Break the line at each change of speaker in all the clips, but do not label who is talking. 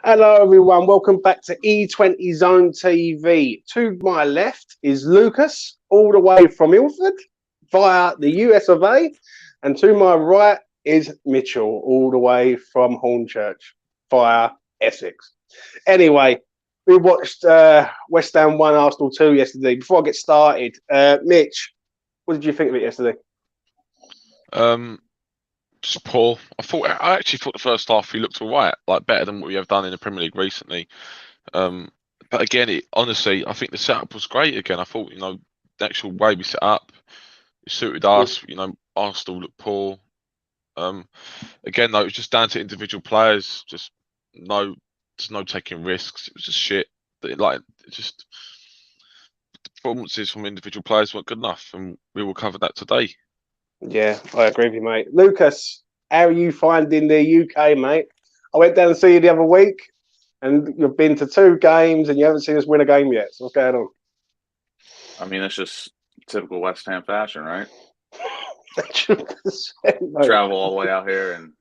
Hello, everyone. Welcome back to E20 Zone TV. To my left is Lucas, all the way from Ilford, via the US of A. And to my right is Mitchell, all the way from Hornchurch, via Essex. Anyway, we watched West Ham 1, Arsenal 2 yesterday. Before I get started, Mitch, what did you think of it yesterday?
Just poor. I actually thought the first half we looked all right, like better than what we have done in the Premier League recently. But again, honestly, I think the setup was great. Again, I thought the actual way we set up, it suited us. Arsenal looked poor. Again, though, it was just down to individual players. Just no taking risks. It was just shit. Just the performances from individual players weren't good enough, and we will cover that today.
Yeah, I agree with you, mate. Lucas, how are you finding the UK, mate? I went down to see you the other week, and you've been to 2 games, and you haven't seen us win a game yet. So what's going on?
I mean, it's just typical West Ham fashion, right?
100%,
Travel all the way out here and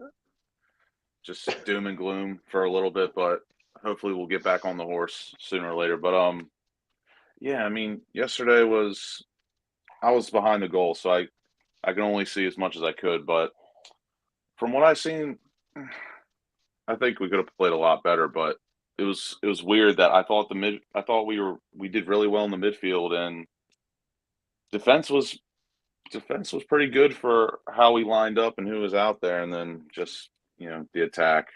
just doom and gloom for a little bit, but hopefully we'll get back on the horse sooner or later. But yeah, I mean, yesterday I was behind the goal, so I can only see as much as I could. But from what I've seen, I think we could have played a lot better. But it was weird that I thought we did really well in the midfield, and defense was pretty good for how we lined up and who was out there, and then just the attack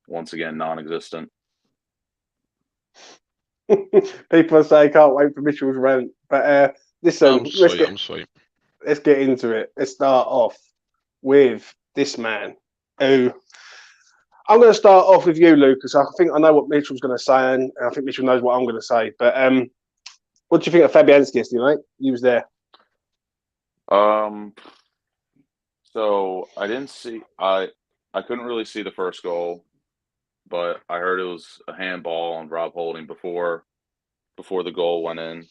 once again non-existent.
People say can't wait for Mitchell's rant, but listen,
I'm sweet.
Let's get into it. Let's start off with this man who I'm going to start off with you, Lucas. I think I know what Mitchell's going to say, and I think Mitchell knows what I'm going to say. But what do you think of Fabianski yesterday, mate? You was there.
So I didn't see. I couldn't really see the first goal, but I heard it was a handball on Rob Holding before the goal went in,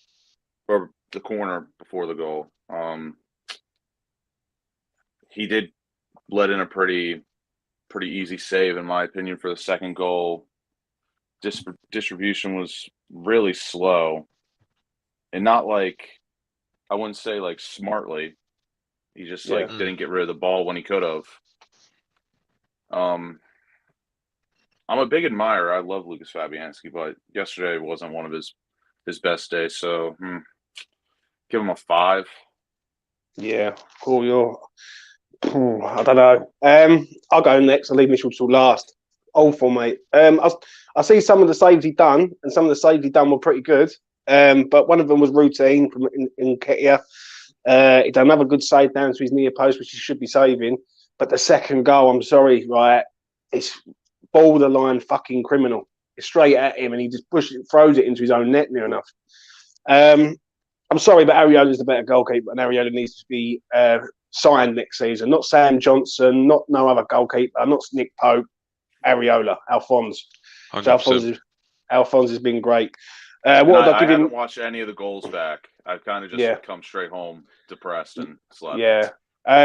or the corner before the goal. He did let in a pretty easy save, in my opinion, for the second goal. Distribution was really slow, and not like, I wouldn't say like smartly. He just didn't get rid of the ball when he could have. I'm a big admirer. I love Lucas Fabianski, but yesterday wasn't one of his best days. So give him a 5.
Yeah, cool. I don't know. I'll go next. I'll leave Mitchell till last. Awful, mate. I see some of the saves he done, and some of the saves he done were pretty good. But one of them was routine from in Ketia. He done another good save down to his near post, which he should be saving. But the second goal, I'm sorry, right? It's borderline fucking criminal. It's straight at him, and he just throws it into his own net near enough. I'm sorry, but Ariola's the better goalkeeper, and Ariola needs to be signed next season. Not Sam Johnson, not no other goalkeeper, not Nick Pope. Ariola, Alphonse. So Alphonse has been great.
I haven't watched any of the goals back. I've kind of just come straight home depressed and slept.
Yeah.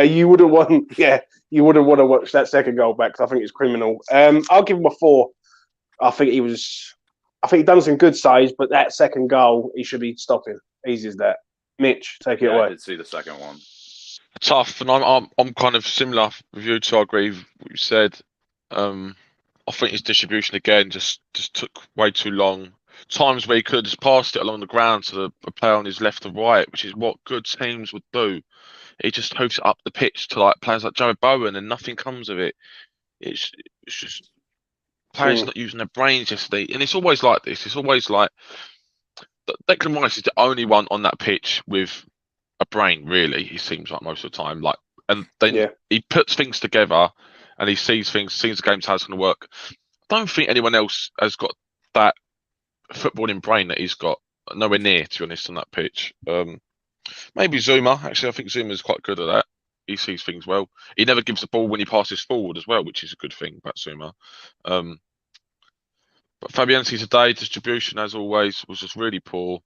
You wouldn't want to watch that second goal back, because I think it's criminal. I'll give him a 4. I think he done some good saves, but that second goal he should be stopping. Easy as that. Mitch, take it away.
I did see the second one.
Tough, and I'm kind of similar with you. To agree with what you said. I think his distribution again just took way too long. Times where he could have just passed it along the ground to the player on his left or right, which is what good teams would do. He just hoops it up the pitch to like players like Jared Bowen, and nothing comes of it. It's just players not using their brains yesterday, and it's always like this. It's always like Declan Rice is the only one on that pitch with a brain. Really, he seems like most of the time. And then he puts things together, and he sees the game's how it's going to work. I don't think anyone else has got that footballing brain that he's got. Nowhere near, to be honest, on that pitch. Maybe Zouma. Actually, I think Zouma's quite good at that. He sees things well. He never gives the ball when he passes forward as well, which is a good thing about Zouma. But Fabianski today, distribution as always was just really poor.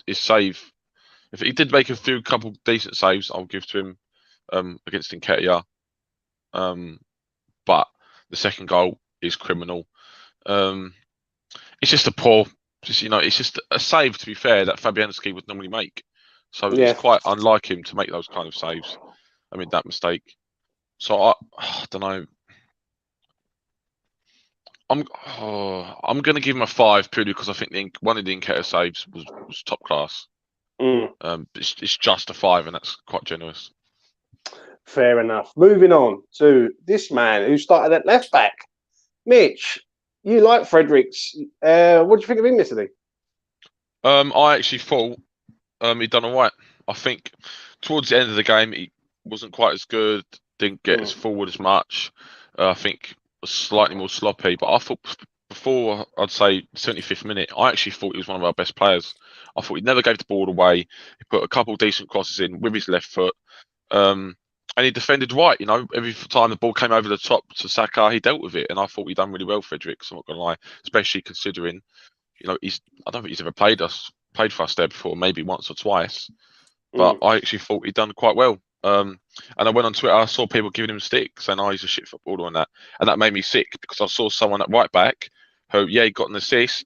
His save, if he did make a couple decent saves, I'll give to him against Nketiah. But the second goal is criminal. It's just a poor, it's just a save, to be fair, that Fabianski would normally make. So it's quite unlike him to make those kind of saves. I mean, that mistake. So I don't know. I'm going to give him a 5 purely because I think one of the Nketiah saves was top class. It's just a 5, and that's quite generous.
Fair enough. Moving on to this man who started at left back. Mitch, you like Fredericks. What do you think of him yesterday?
I actually thought he'd done all right. I think towards the end of the game, he wasn't quite as good, didn't get as forward as much. I think was slightly more sloppy, but I thought before, I'd say 75th minute, I actually thought he was one of our best players. I thought he never gave the ball away. He put a couple of decent crosses in with his left foot. And he defended right, every time the ball came over the top to Saka, he dealt with it. And I thought he'd done really well, Fredericks, I'm not going to lie, especially considering, I don't think he's ever played for us there before, maybe once or twice. But I actually thought he'd done quite well. And I went on Twitter, I saw people giving him stick, saying, oh, he's a shit footballer and that. And that made me sick because I saw someone at right back who, he got an assist,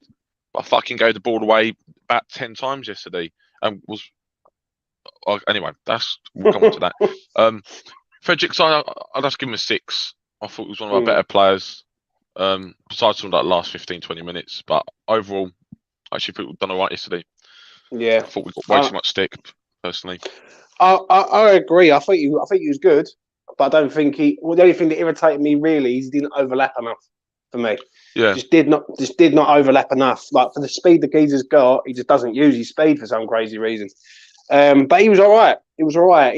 but fucking gave the ball away about 10 times yesterday. And anyway, we'll come on to that. Fredericks, I'll just give him a 6. I thought he was one of our better players, besides from that last 15, 20 minutes. But overall, I actually think we've done all right yesterday.
Yeah.
I thought we got way too much stick, personally.
I agree. I think he was good, but I don't think the only thing that irritated me really is he didn't overlap enough for me.
Yeah.
Just did not overlap enough. Like for the speed the geezer's got, he just doesn't use his speed for some crazy reason. But he was all right. He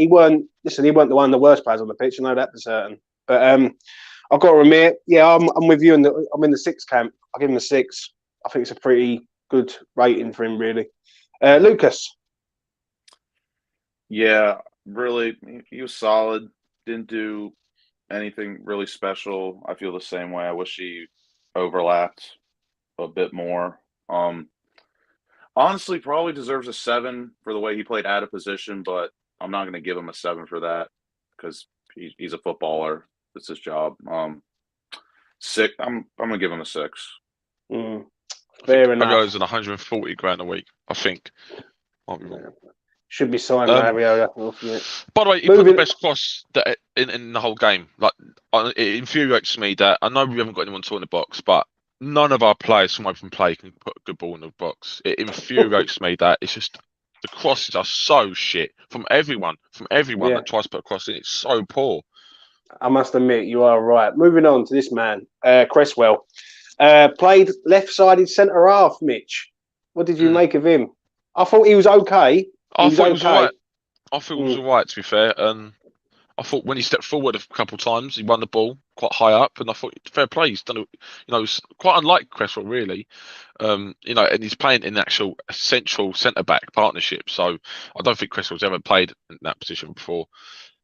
weren't the one of the worst players on the pitch. I know that for certain. But I've got to admit, I'm with you. I'm in the 6 camp. I'll give him a 6. I think it's a pretty good rating for him, really. Lucas.
Yeah, really, he was solid. Didn't do anything really special. I feel the same way. I wish he overlapped a bit more. Honestly, probably deserves a 7 for the way he played out of position, but I'm not going to give him a 7 for that because he's a footballer. That's his job. 6. I'm going to give him a 6.
Fair enough.
Ario's on 140 grand a week, I think. Might be wrong.
Should be signed, Ariola.
By the way, he put the best cross in the whole game. Like, it infuriates me that I know we haven't got anyone in the box, but none of our players from open play can put a good ball in the box. It infuriates me that it's just the crosses are so shit from everyone that tries to put a cross in. It's so poor.
I must admit, you are right. Moving on to this man, Cresswell. Played left-sided centre half. Mitch, what did you make of him? I thought he was okay.
I thought he was all right. I thought he was all right, to be fair. I thought when he stepped forward a couple of times, he won the ball quite high up, and I thought fair play. He's done it. It's quite unlike Cresswell, really. And he's playing in the actual central centre back partnership. So I don't think Cresswell's ever played in that position before,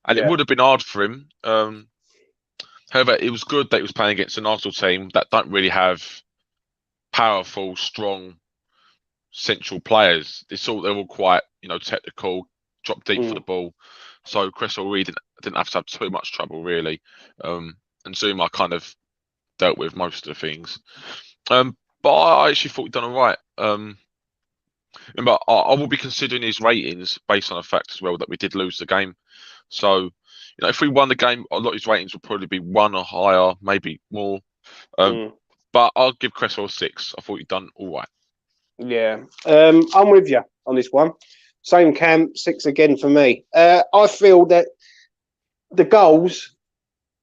and it would have been hard for him. However, it was good that he was playing against an Arsenal team that don't really have powerful, strong central players. They're all quite, technical, drop deep for the ball. So Cresswell really didn't have to have too much trouble, really. And Zouma kind of dealt with most of the things. But I actually thought he'd done all right. But I will be considering his ratings based on the fact as well that we did lose the game. So, if we won the game, a lot of his ratings would probably be 1 or higher, maybe more. But I'll give Cresswell a 6. I thought he'd done all right.
Yeah, I'm with you on this one. Same camp, 6 again for me. I feel that the goals,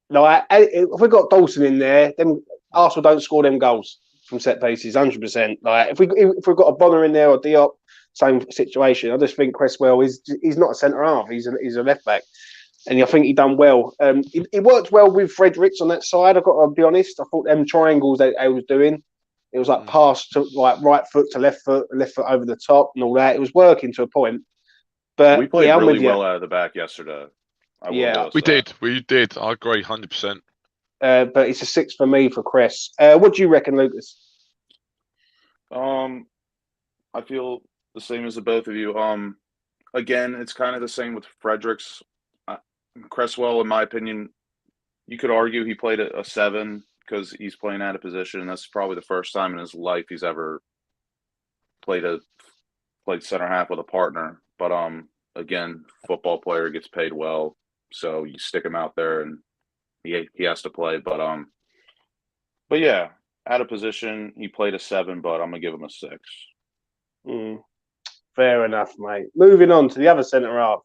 like if we got Dawson in there, then Arsenal don't score them goals from set pieces, 100%. Like if we've got a Bonner in there or Diop, same situation. I just think Cresswell he's not a centre half. He's a left back, and I think he done well. He worked well with Fredericks on that side. I've got to be honest. I thought them triangles that he was doing. It was like pass to like right foot to left foot over the top and all that. It was working to a point. But
we played really well out of the back yesterday.
We did. I agree, 100%.
But it's a 6 for me for Cress. What do you reckon, Lucas?
I feel the same as the both of you. Again, it's kind of the same with Fredericks. Cresswell, in my opinion, you could argue he played a 7 because he's playing out of position. And that's probably the first time in his life he's ever played center half with a partner. But again, football player gets paid well, so you stick him out there and he has to play. But yeah, out of position, he played a 7, but I'm gonna give him a 6.
Fair enough, mate. Moving on to the other centre half,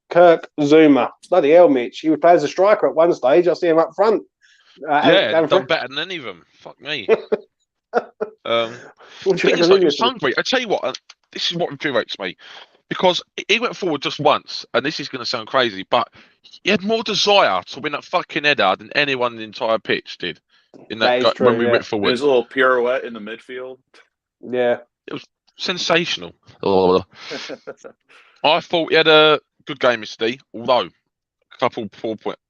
Kirk Zouma. Bloody hell, Mitch. He would play as a striker at one stage. I see him up front.
Done better than any of them. Fuck me. He was hungry. I tell you what, this is what infuriates me, because he went forward just once, and this is going to sound crazy, but he had more desire to win that fucking header than anyone in the entire pitch did. When we went forward,
his little pirouette in the midfield.
Yeah,
it was sensational. I thought he had a good game yesterday, although a couple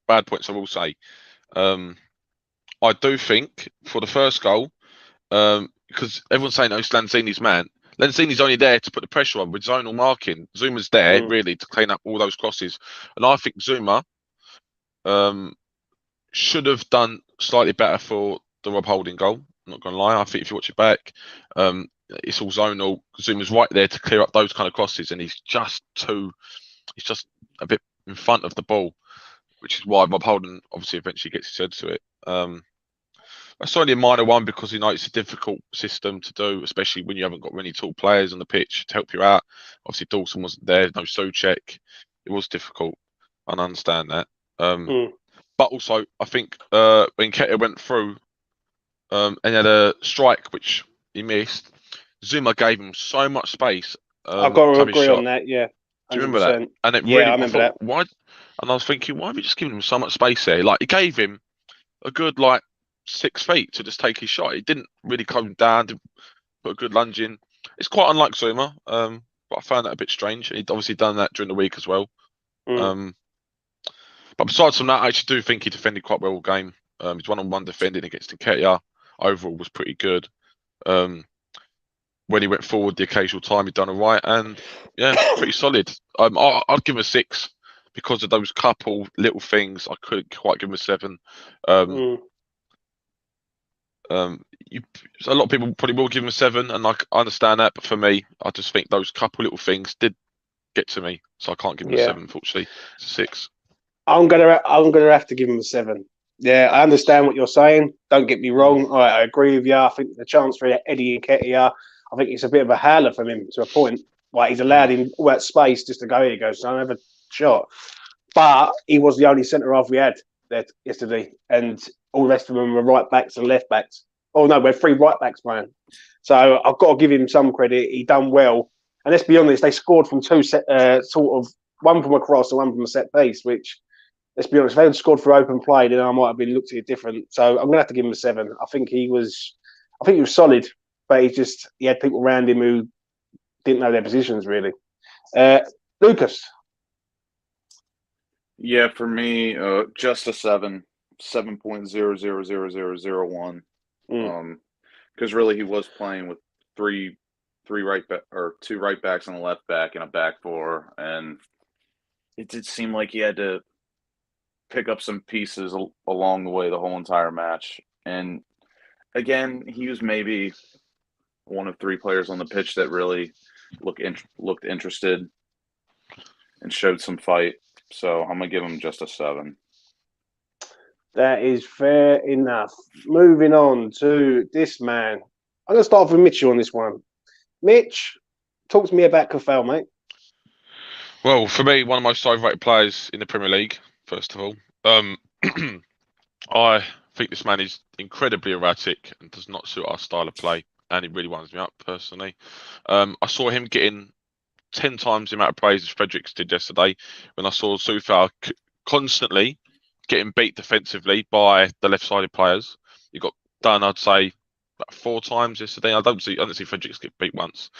bad points I will say. I do think for the first goal, because everyone's saying it's Lanzini's man. Lanzini's only there to put the pressure on with zonal marking. Zouma's there really to clean up all those crosses, and I think Zouma should have done slightly better for the Rob Holding goal. I'm not going to lie. I think if you watch it back, it's all zonal. Zouma's right there to clear up those kind of crosses, and he's just a bit in front of the ball, which is why Rob Holding obviously eventually gets his head to it. That's only a minor one because it's a difficult system to do, especially when you haven't got many tall players on the pitch to help you out. Obviously, Dawson wasn't there, no Souček. It was difficult, and I understand that. But also, I think when Keita went through and had a strike which he missed, Zouma gave him so much space.
I've got to agree on that. Yeah, 100%.
Do you remember that? And
I remember that.
Why? And I was thinking, why have you just given him so much space there? Like, he gave him a good 6 feet to just take his shot. He didn't really come down, didn't put a good lunge in. It's quite unlike Zouma, but I found that a bit strange. He'd obviously done that during the week as well. But besides from that, I actually do think he defended quite well all game. His one-on-one defending against Nketiah overall was pretty good. When he went forward the occasional time, he'd done all right, and yeah, pretty solid. I'd give him a 6 because of those couple little things. I couldn't quite give him a 7. A lot of people probably will give him a 7, and I understand that. But for me, I just think those couple little things did get to me, so I can't give him a 7. Unfortunately, it's a 6. I'm
gonna have to give him a 7. Yeah, I understand what you're saying. Don't get me wrong. I agree with you. I think the chance for Eddie Nketiah, I think it's a bit of a howler from him to a point. Like, he's allowed him all that space just to go, here you go, so I have a shot. But he was the only centre half we had there yesterday, and all the rest of them were right backs and left backs. Oh no, we're 3 right backs playing. So I've got to give him some credit. He done well, and let's be honest, they scored from 2 one from a cross and one from a set piece. Which, let's be honest, if they had scored for open play, then I might have been looked at it different. So I'm gonna have to give him a 7. I think he was solid, but he had people around him who didn't know their positions really. Lucas.
Yeah, for me, just a 7, 7.00001. Because really he was playing with 2 right backs and a left back and a back 4, and it did seem like he had to pick up some pieces along the way the whole entire match. And again, he was maybe one of 3 players on the pitch that really looked interested and showed some fight. So I'm gonna give him just a 7.
That is fair enough. Moving on to this man. I'm going to start with Mitchell on this one. Mitch, talk to me about Coufal, mate.
Well, for me, one of my most overrated players in the Premier League, first of all. I think this man is incredibly erratic and does not suit our style of play, and he really winds me up, personally. I saw him getting 10 times the amount of praise as Fredericks did yesterday when I saw Coufal constantly getting beat defensively by the left-sided players. He got done, I'd say, about 4 times yesterday. I don't see Fredericks get beat once.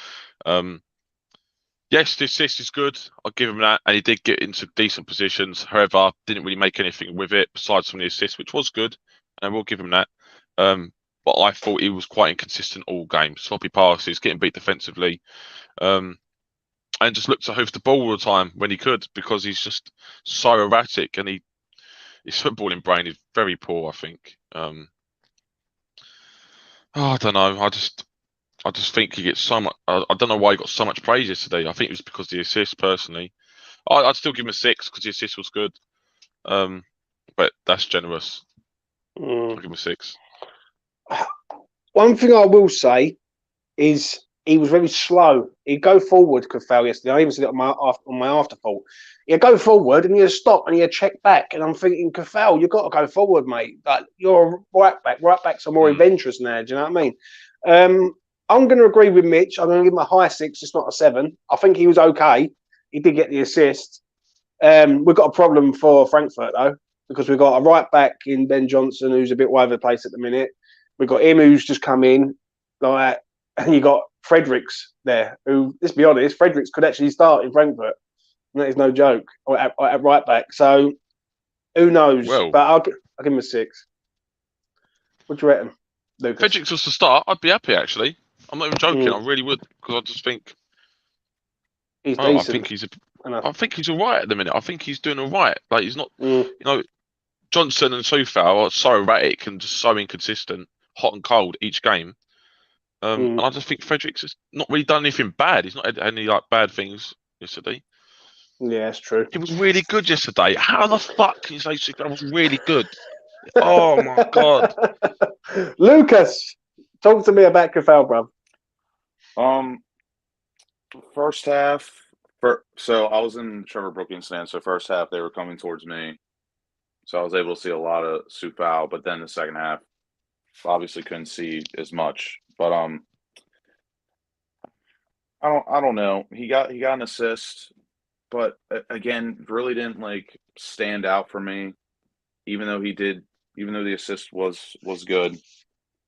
Yes, the assist is good. I'll give him that, and he did get into decent positions. However, didn't really make anything with it besides from the assist, which was good, and we'll give him that. But I thought he was quite inconsistent all game. Sloppy passes, getting beat defensively, and just looked to hoof the ball all the time when he could, because he's just so erratic, and his footballing brain is very poor, I think. I don't know. I just think he gets so much. I don't know why he got so much praise yesterday. I think it was because of the assist. Personally, I'd still give him a 6 because the assist was good. But that's generous. I'll give him a 6.
One thing I will say is he was very slow. He'd go forward, Coufal, yesterday. I even said it on my afterthought. He'd go forward and he'd stop and he'd check back. And I'm thinking, Coufal, you've got to go forward, mate. Like, you're a right back. Right backs are more adventurous now. Do you know what I mean? I'm going to agree with Mitch. I'm going to give him a high 6, just not a 7. I think he was okay. He did get the assist. We've got a problem for Frankfurt, though, because we've got a right back in Ben Johnson who's a bit all over the place at the minute. We've got him who's just come in, like, and you got Fredericks there, who, let's be honest, Fredericks could actually start in Frankfurt. And that is no joke, at right back. So, who knows?
Well,
but I'll give him a 6. What do you reckon, Lucas?
Fredericks was to start. I'd be happy, actually. I'm not even joking. I really would, because I just think
he's decent.
I think he's all right at the minute. I think he's doing all right. Like, he's not, Johnson and Coufal are so erratic and just so inconsistent, hot and cold each game. And I just think Fredericks has not really done anything bad. He's not had any bad things yesterday.
Yeah, that's true.
He was really good yesterday. How the fuck can you say that was really good? Oh my god.
Lucas, talk to me about Coufal, bro.
First half. So I was in Trevor Brookings' stand. So first half they were coming towards me, so I was able to see a lot of Coufal. But then the second half, obviously couldn't see as much. But I don't know. He got an assist, but again, really didn't stand out for me. Even though the assist was good,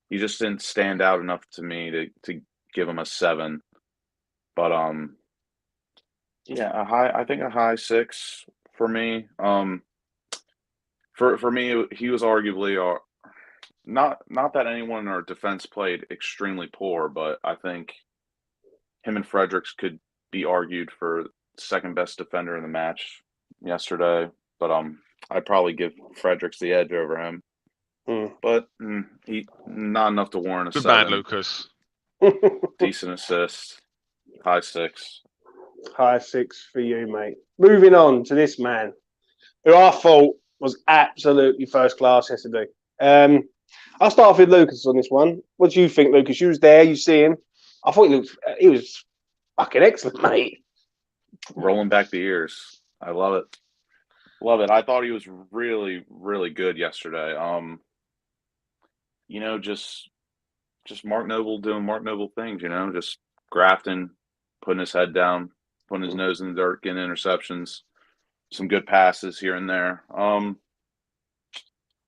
he just didn't stand out enough to me to give him a 7. But yeah, I think a high 6 for me. For me, he was arguably not that anyone in our defense played extremely poor, but I think him and Fredericks could be argued for second best defender in the match yesterday. But I'd probably give Fredericks the edge over him. But he not enough to warrant a
Good
7.
man, Lucas.
Decent assist. High 6.
High 6 for you, mate. Moving on to this man, who I thought was absolutely first class yesterday. I'll start off with Lucas on this one. What do you think, Lucas? You was there, you see him. I thought he was fucking excellent, mate.
Rolling back the ears. I love it. Love it. I thought he was really, really good yesterday. Just Mark Noble doing Mark Noble things, just grafting, putting his head down, putting his nose in the dirt, getting interceptions, some good passes here and there.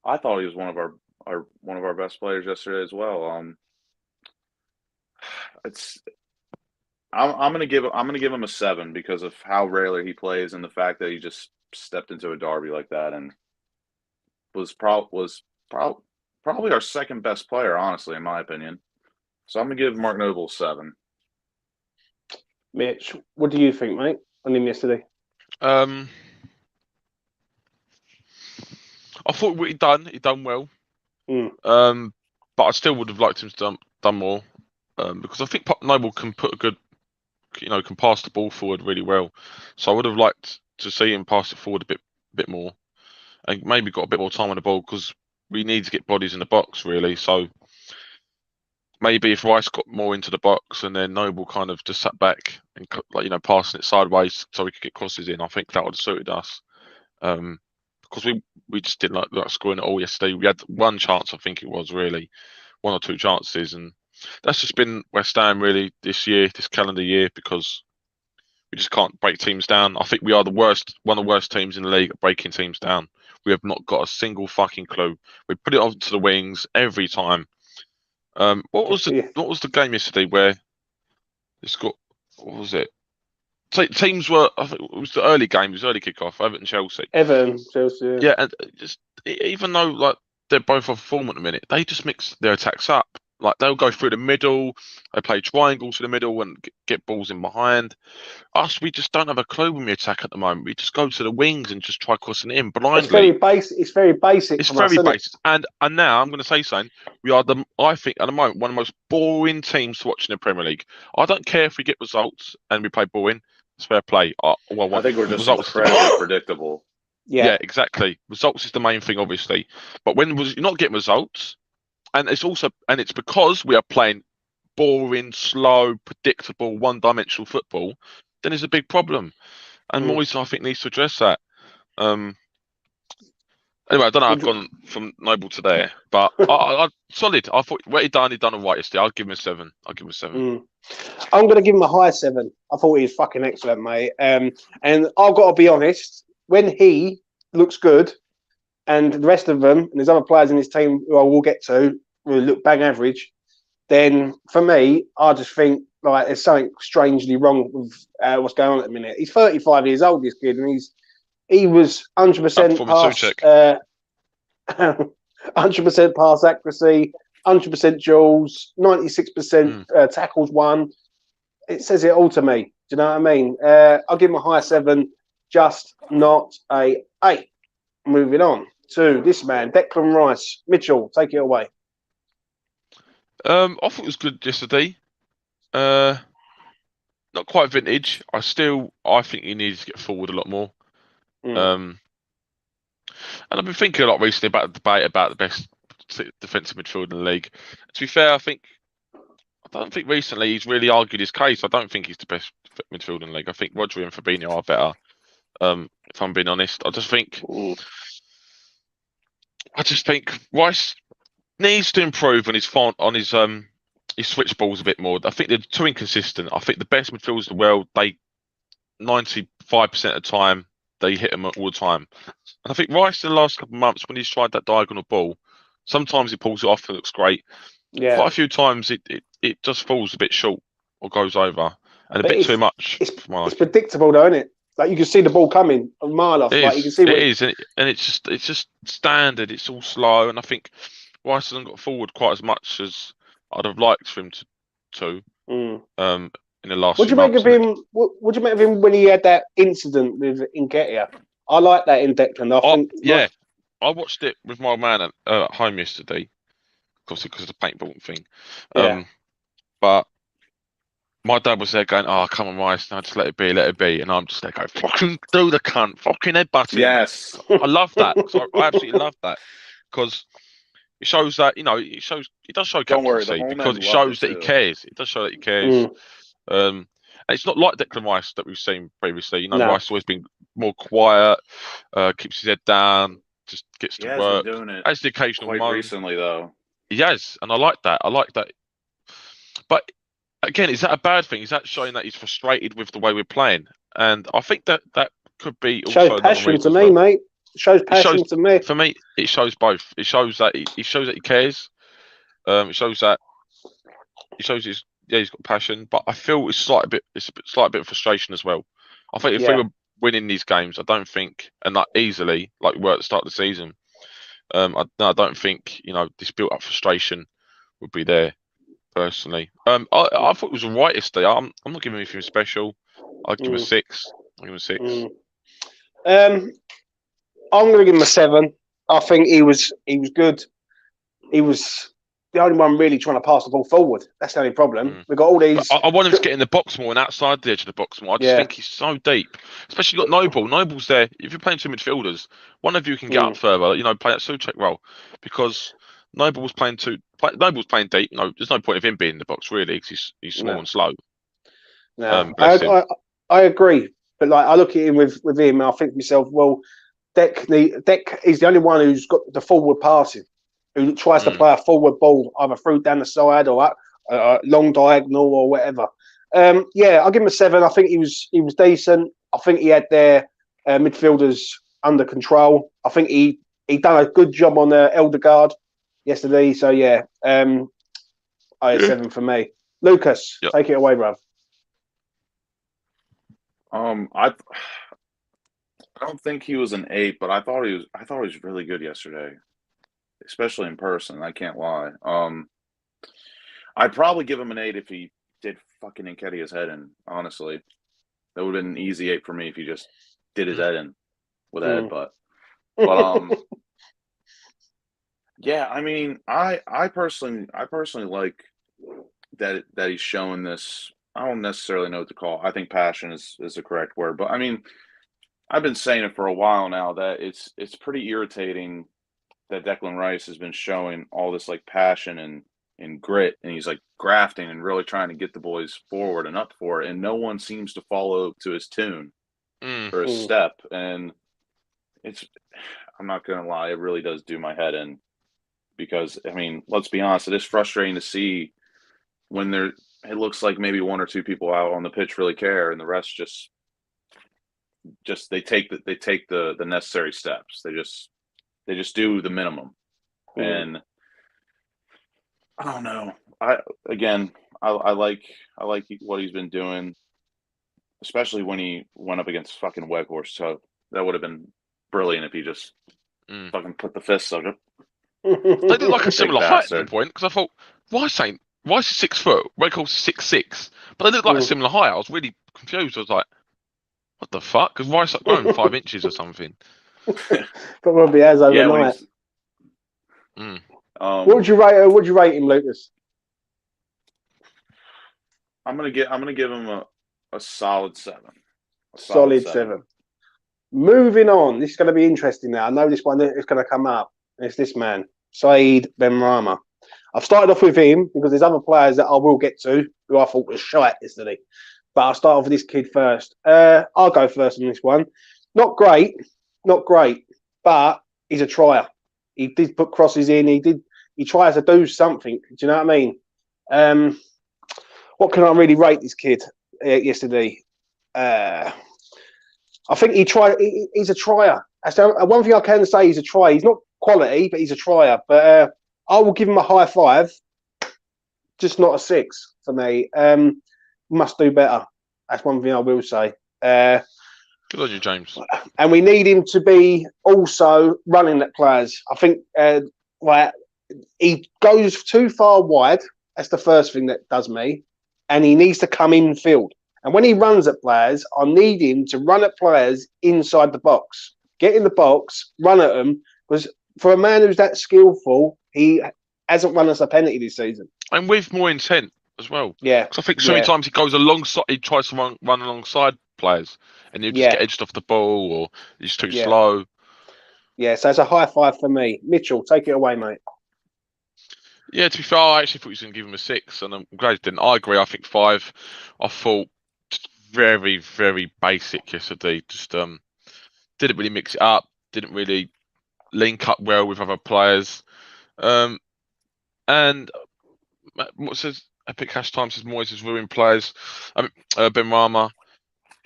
I thought he was one of our best players yesterday as well. I'm gonna give him a 7 because of how rarely he plays and the fact that he just stepped into a derby like that and was probably our second best player, honestly, in my opinion. So I'm gonna give Mark Noble a 7.
Mitch, what do you think, mate, on him yesterday?
I thought what he done well. But I still would have liked him to done more. Because I think Noble can put a good, can pass the ball forward really well. So I would have liked to see him pass it forward a bit more, and maybe got a bit more time on the ball because we need to get bodies in the box really. So maybe if Rice got more into the box and then Noble kind of just sat back and passing it sideways so we could get crosses in, I think that would have suited us. Because we just didn't like scoring it all yesterday. We had one chance, I think it was really, 1 or 2 chances, and that's just been West Ham really this calendar year, because we just can't break teams down. I think we are one of the worst teams in the league at breaking teams down. We have not got a single fucking clue. We put it onto the wings every time. What was the game yesterday where it's got? What was it? Teams were. I think it was the early game. It was early kickoff. Everton, Chelsea.
Chelsea.
Yeah, and just even though they're both off form at the minute, they just mix their attacks up. Like they'll go through the middle, they play triangles through the middle and get balls in behind. Us, we just don't have a clue when we attack at the moment. We just go to the wings and just try crossing it in blindly.
It's very basic. It's very basic.
It's
from
very
us,
basic. And now I'm going to say something. We are I think at the moment one of the most boring teams to watch in the Premier League. I don't care if we get results and we play boring. It's fair play.
I think we're just incredibly predictable.
Yeah, exactly. Results is the main thing, obviously. But when you're not getting results, and it's because we are playing boring, slow, predictable, one-dimensional football, then there's a big problem. And Moyes, I think, needs to address that. Anyway, I don't know. I've gone from Noble to there, but I solid. I thought what he done all right yesterday. I'll give him a 7.
I'm going to give him a high 7. I thought he was fucking excellent, mate. And I've got to be honest, when he looks good and the rest of them, and there's other players in his team who I will get to, who look bang average, then for me, I just think like there's something strangely wrong with what's going on at the minute. He's 35 years old, this kid, and he was 100% pass, 100% pass accuracy, 100% duels, 96% tackles won. It says it all to me. Do you know what I mean? I'll give him a high 7, just not a 8. Moving on to this man, Declan Rice. Mitchell, take it away.
I thought it was good yesterday. Not quite vintage. I think he needs to get forward a lot more. And I've been thinking a lot recently about the debate about the best defensive midfielder in the league. To be fair, I don't think recently he's really argued his case. I don't think he's the best midfielder in the league. I think Rodri and Fabinho are better. If I'm being honest, I just think Rice needs to improve on his switch balls a bit more. I think they're too inconsistent. I think the best midfielders in the world, 95% of the time, they hit them all the time. And I think Rice in the last couple of months, when he's tried that diagonal ball, sometimes he pulls it off and looks great.
Yeah.
Quite a few times it just falls a bit short or goes over and a bit too much.
It's predictable though, isn't it? Like you can see the ball coming a mile off. Like you can see
it is, and it's just standard. It's all slow, and I think Rice hasn't got forward quite as much as I'd have liked for him to. In the last. What do you make of
him? What do you make of him when he had that incident with Nketiah? I like that in Declan.
I watched it with my man at home yesterday, obviously because of the paintball thing. But my dad was there going, "Oh, come on, Rice, no, just let it be," and I'm just there going, "Fucking do the cunt, fucking headbutt him."
Yes,
I love that. I absolutely love that because it shows that it does show captaincy because it shows that he cares. It does show that he cares. And it's not like Declan Rice that we've seen previously. Rice has always been more quiet, keeps his head down, just gets to work.
Been doing it
as the occasional
quite recently, though.
He has, and I like that. But again, is that a bad thing? Is that showing that he's frustrated with the way we're playing? And I think that could be also
shows passion to me, mate. It shows passion to me.
For me, it shows both. It shows that he cares. It shows he's got passion, but I feel it's a slight bit of frustration as well. I think if we were winning these games, I don't think, and like easily, like we were at the start of the season, I don't think this built-up frustration would be there. Personally, I thought it was alright yesterday. I'm not giving anything special. I'll give him a 6. I'm going
to give him a 7. I think he was good. He was the only one really trying to pass the ball forward. That's the only problem. We've got all these.
I want him to get in the box more and outside the edge of the box more. I just think he's so deep. Especially got Noble. Noble's there. If you're playing 2 midfielders, one of you can get up further. Play that Souček role because Noble's playing deep. There's no point of him being in the box really because he's small and slow.
No, I agree. But like I look at him with him, and I think to myself, well, Deck is the only one who's got the forward passing, who tries to play a forward ball either through down the side or long diagonal or whatever. I'll give him a 7. I think he was decent. I think he had their midfielders under control. I think he done a good job on Eldegaard yesterday. So I had 7 for me. Lucas, take it away, bruv.
I don't think he was an 8, but I thought he was really good yesterday, especially in person. I can't lie. I'd probably give him an 8 if he did fucking Nketiah's head in, honestly. That would have been an easy 8 for me if he just did his head in with Ed, but yeah, I mean, I personally like that he's showing this. I don't necessarily know what to call it. I think passion is the correct word, but I mean, I've been saying it for a while now that it's pretty irritating that Declan Rice has been showing all this like passion and grit, and he's like grafting and really trying to get the boys forward and up for it, and no one seems to follow to his tune or his step. And I'm not gonna lie, it really does do my head in, because I mean, let's be honest, it is frustrating to see when it looks like maybe one or two people out on the pitch really care, and the rest just they take the necessary steps. They just do the minimum. And I don't know. I like what he's been doing, especially when he went up against fucking Weghorst. So that would have been brilliant if he just fucking put the fists up.
They did like a similar height at the point, because I thought, why is he 6 foot? Weghorst is 6'6", but they look like a similar height. I was really confused. I was like, what the fuck? Because Rice like grown 5 inches or something.
Probably has overnight. What would you rate him, Lucas?
I'm gonna give him a solid 7.
Solid 7. Moving on. This is going to be interesting now. I know this one is going to come up. It's this man, Saeed Benrahma. I've started off with him because there's other players that I will get to who I thought was shite yesterday. But I'll start off with this kid first. I'll go first on this one. Not great, but he's a trier. He did put crosses in. He tries to do something. Do you know what I mean? What can I really rate this kid yesterday? I think he's a trier. One thing I can say, he's a trier. He's not quality, but he's a trier. But I will give him a high 5, just not a 6 for me. Must do better. That's one thing I will say.
Good on you, James.
And we need him to be also running at players. I think he goes too far wide. That's the first thing that does me. And he needs to come in field. And when he runs at players, I need him to run at players inside the box. Get in the box, run at them. Because for a man who's that skillful, he hasn't run us a penalty this season.
And with more intent as well.
Yeah.
Because I think so many times he goes alongside, he tries to run alongside players, and he'll just get edged off the ball, or he's too slow. Yeah,
so it's a high 5 for me. Mitchell, take it away, mate.
Yeah, to be fair, I actually thought he was going to give him a 6, and I'm glad he didn't. I agree, I think 5. I thought just very, very basic yesterday. Just didn't really mix it up, didn't really link up well with other players. And what says Epic Hash Time says Moyes is ruining players. Benrahma,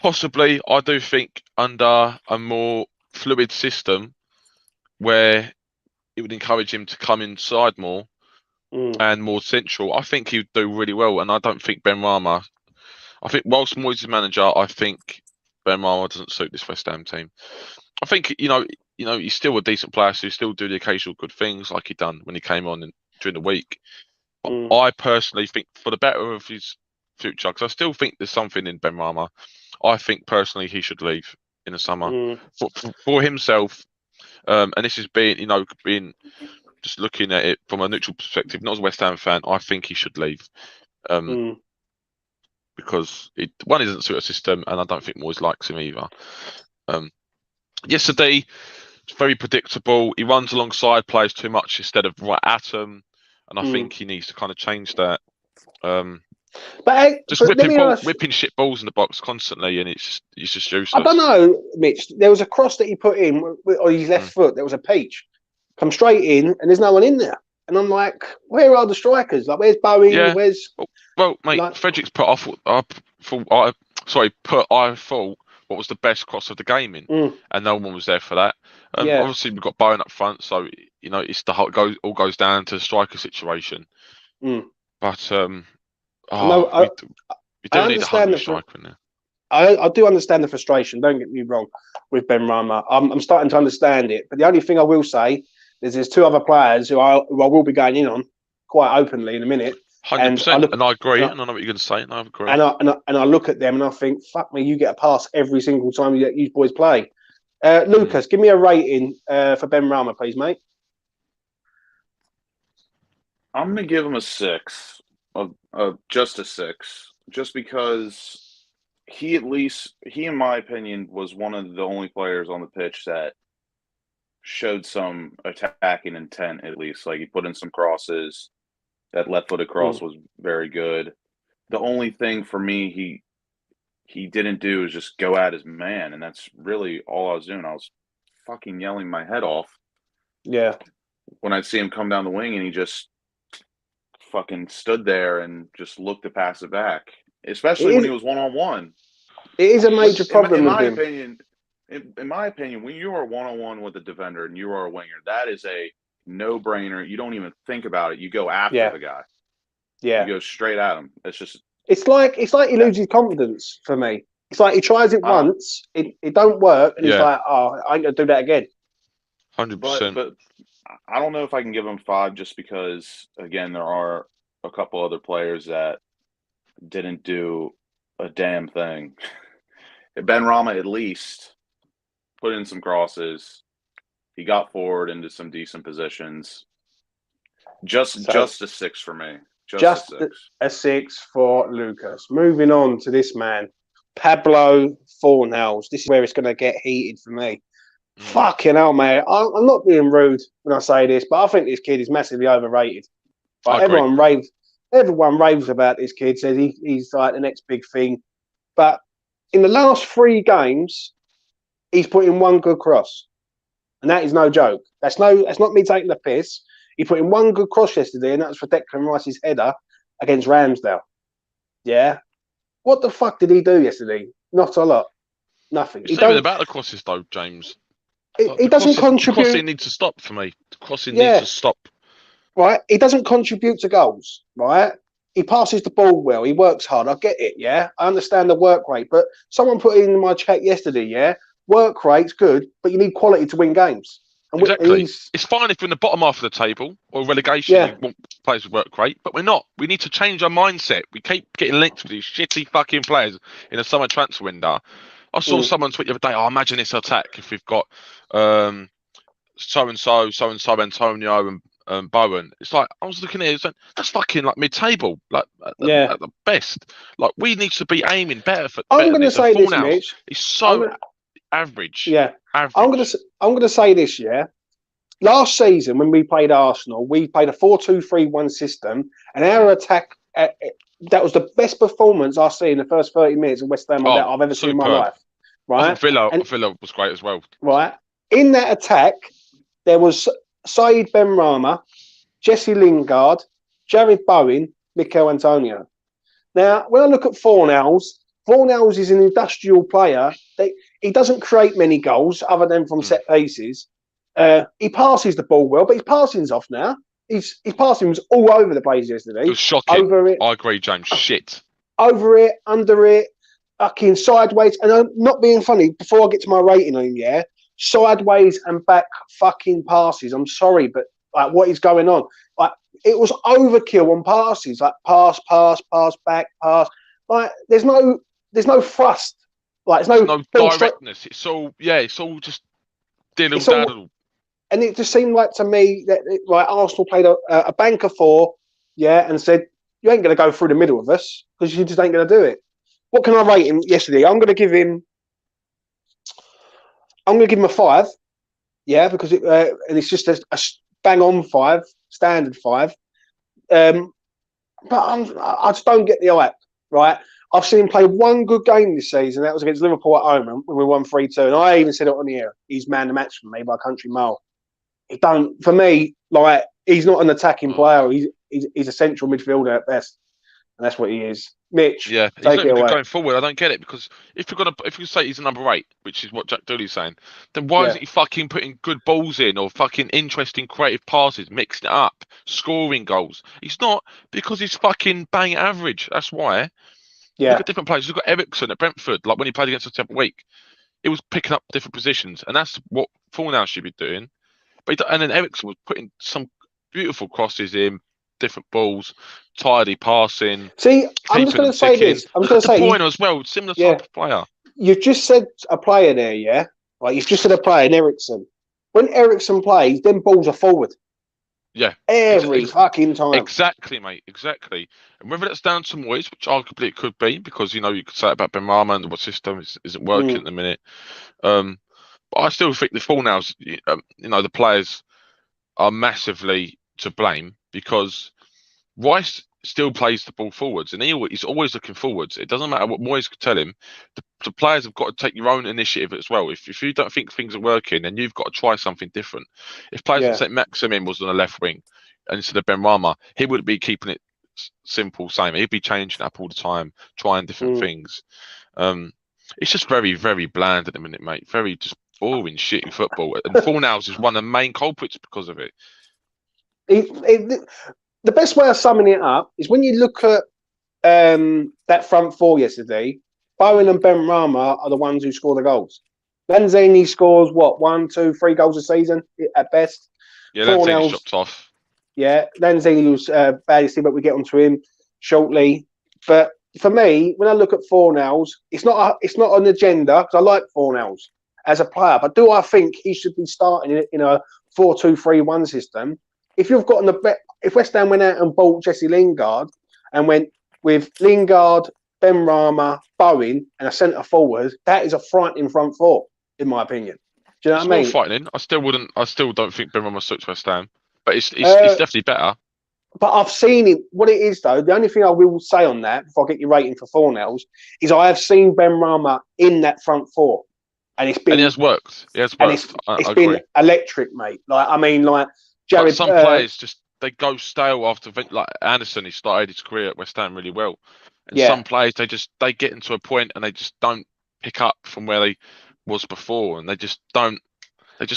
possibly. I do think under a more fluid system where it would encourage him to come inside more and more central, I think he'd do really well. And I don't think Benrahma. I think whilst Moyes is manager, I think Benrahma doesn't suit this West Ham team. I think he's still a decent player, so he still do the occasional good things like he done when he came on during the week. But I personally think for the better of his future, because I still think there's something in Benrahma, I think personally he should leave in the summer for himself. And this is being just looking at it from a neutral perspective, not as a West Ham fan. I think he should leave because it doesn't suit a system, and I don't think Moyes likes him either. Yesterday, it's very predictable. He runs alongside players too much instead of right at them, and I think he needs to kind of change that.
But
whipping shit balls in the box constantly, and it's just useless.
I don't know, Mitch. There was a cross that he put in on his left foot. There was a peach. Come straight in, and there's no one in there. And I'm like, where are the strikers? Like, where's Bowen?
Yeah.
Where's...
Well, mate, Fredericks I thought what was the best cross of the game in, and no one was there for that. Obviously, we've got Bowen up front, so it's all goes down to the striker situation. But we do need a hungry striker in there.
I do understand the frustration. Don't get me wrong with Benrahma. I'm starting to understand it. But the only thing I will say is there's 2 other players who I will be going in on quite openly in a minute.
100%. And I agree. And I know what you're going to say. And I agree.
And I look at them and I think, fuck me, you get a pass every single time you boys play. Lucas, give me a rating for Benrahma, please, mate.
I'm going to give him a 6, just a 6, just because he, in my opinion, was one of the only players on the pitch that showed some attacking intent, at least. Like, he put in some crosses. That left-footed cross was very good. The only thing for me he didn't do is just go at his man, and that's really all I was doing. I was fucking yelling my head off.
Yeah.
When I'd see him come down the wing and he just fucking stood there and just looked to pass it back, especially when he was one-on-one.
It is a major problem with him.
In my opinion, when you are one-on-one with a defender and you are a winger, that is a no-brainer. You don't even think about it. You go after the guy.
Yeah.
You go straight at him.
It's like he loses confidence for me. It's like he tries it once, it don't work, and he's like, oh, I ain't gonna do that again.
100%.
But I don't know if I can give him 5 just because, again, there are a couple other players that didn't do a damn thing. Benrahma at least put in some crosses. He got forward into some decent positions. Just a 6 for me. Just
a 6 for Lucas. Moving on to this man, Pablo Fornals. This is where it's going to get heated for me. Fucking hell, man. I'm not being rude when I say this, but I think this kid is massively overrated. Like, everyone raves about this kid, says he's like the next big thing. But in the last 3 games, he's put in 1 good cross. And that is no joke. That's not me taking the piss. He put in 1 good cross yesterday, and that was for Declan Rice's header against Ramsdale. Yeah? What the fuck did he do yesterday? Not a lot. Nothing.
It's not even about the crosses, though, James.
He doesn't contribute.
The crossing needs to stop for me. The crossing needs to stop.
Right? He doesn't contribute to goals, right? He passes the ball well. He works hard. I get it, yeah? I understand the work rate. But someone put in my chat yesterday, yeah? Work rate's good, but you need quality to win games. And
exactly. It's fine if we're in the bottom half of the table or relegation, you want players with work rate, but we're not. We need to change our mindset. We keep getting linked with these shitty fucking players in the summer transfer window. I saw someone tweet the other day, imagine this attack if we've got so-and-so, Antonio and Bowen. It's like, I was looking at it, that's fucking like mid-table, like at the best. Like, we need to be aiming better for
I'm going to say this, Mitch.
It's so average.
Yeah.
Average.
I'm going to say this, yeah. Last season, when we played Arsenal, we played a 4-2-3-1 system, and our attack, that was the best performance I've seen in the first 30 minutes of West Ham that I've ever seen in my life. Right?
Villa was great as well.
Right. In that attack, there was Said Benrahma, Jesse Lingard, Jared Bowen, Mikel Antonio. Now, when I look at Fornals is an industrial player. He doesn't create many goals other than from set pieces. He passes the ball well, but his passing's off now. His passing was all over the place yesterday.
It was shocking.
Over it.
I agree, James. Shit.
Over it, under it, fucking sideways. And I'm not being funny, before I get to my rating on him, sideways and back fucking passes. I'm sorry, but like, what is going on? Like, it was overkill on passes. Like, pass, back, pass. Like, there's no thrust. Like, there's no
directness. It's all just diddle-daddle.
And it just seemed like to me that Arsenal played a banker 4, and said, you ain't going to go through the middle of us because you just ain't going to do it. What can I rate him yesterday? I'm going to give him a 5, because and it's just a bang on 5, standard 5. But I just don't get the hype, right? I've seen him play 1 good game this season. That was against Liverpool at home when we won 3-2. And I even said it on the air. He's man the match for me by a country mile. For me, like, he's not an attacking player. He's a central midfielder at best. And that's what he is. Mitch,
yeah,
take it away.
Going forward, I don't get it, because if you say he's a number 8, which is what Jack Dooley's saying, then why isn't he fucking putting good balls in or fucking interesting creative passes, mixing it up, scoring goals? He's not, because he's fucking bang average. That's why.
Yeah.
Look at different players. You've got Ericsson at Brentford, like when he played against us the other week. It was picking up different positions, and that's what Fornals should be doing. And then Ericsson was putting some beautiful crosses in, different balls, tidy passing.
See, I'm just
keeping
going
them
to say
ticking.
this. I'm just
Look
going
at
to
De
say,
Bruyne as well, similar
yeah,
type of player.
you've just said a player there, yeah? Like, you've just said a player in Ericsson. When Ericsson plays, them balls are forward.
Yeah.
Every fucking time.
Exactly, mate. Exactly. And whether that's down to Moyes, which arguably it could be, because, you could say about Benrahma and what system isn't working at the minute. But I still think the Fornals, the players are massively to blame because Rice still plays the ball forwards and he's always looking forwards. It doesn't matter what Moyes could tell him. The players have got to take your own initiative as well. If you don't think things are working, then you've got to try something different. If players like St. Maximin was on the left wing instead of Benrahma, he wouldn't be keeping it simple, same. He'd be changing up all the time, trying different things. It's just very, very bland at the minute, mate. Very just boring, shitty football. And Fornals is one of the main culprits because of it.
The best way of summing it up is when you look at that front four yesterday, Bowen and Benrahma are the ones who score the goals. Lanzini scores, 1, 2, 3 goals a season at best.
Yeah, Lanzini's dropped off.
Yeah, Lanzini was bad, but we get onto him shortly. But for me, when I look at Fornals, it's not an agenda because I like Fornals as a player. But do I think he should be starting in a 4-2-3-1 system? If you've got if West Ham went out and bought Jesse Lingard and went with Lingard, Benrahma, Bowen, and a centre forward, that is a frightening front four, in my opinion. Do you know what I mean?
Frightening. I still don't think Benrahma suits West Ham, but it's definitely better.
But I've seen it. What it is, though, the only thing I will say on that before I get your rating for Fornals is I have seen Benrahma in that front four, and it has
worked. It has worked.
It's been electric, mate. Jared,
some players they go stale after like Anderson. He started his career at West Ham really well, and some players they get into a point and they just don't pick up from where they was before, and they just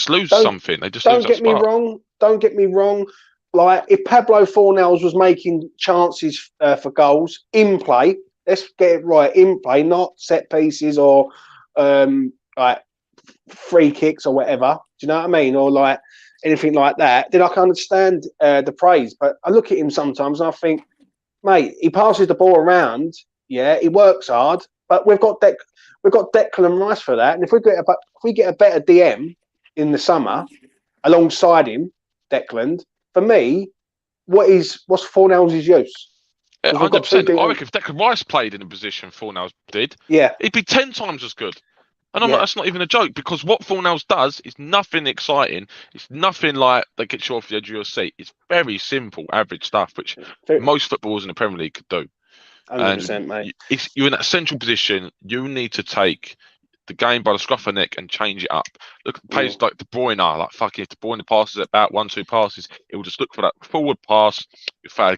lose something. They just
don't get me wrong. Don't get me wrong. Like if Pablo Fornals was making chances for goals in play, let's get it right, in play, not set pieces or like free kicks or whatever. Do you know what I mean? Or like anything like that, then I can understand the praise. But I look at him sometimes and I think, mate, he passes the ball around. Yeah, he works hard, but we've got Declan Rice for that. And if we get a better DM in the summer alongside him, Declan, for me, what's Fornals' use?
100%. I reckon if Declan Rice played in a position Fornals did, he'd be 10 times as good. And that's not even a joke because what Fornals does is nothing exciting. It's nothing like that gets you off the edge of your seat. It's very simple, average stuff, which most footballers in the Premier League could do.
100%, mate.
You're in that central position. You need to take the game by the scruff of the neck and change it up. Look at players like De Bruyne like fucking if De Bruyne passes about 1-2 passes, he will just look for that forward pass. If a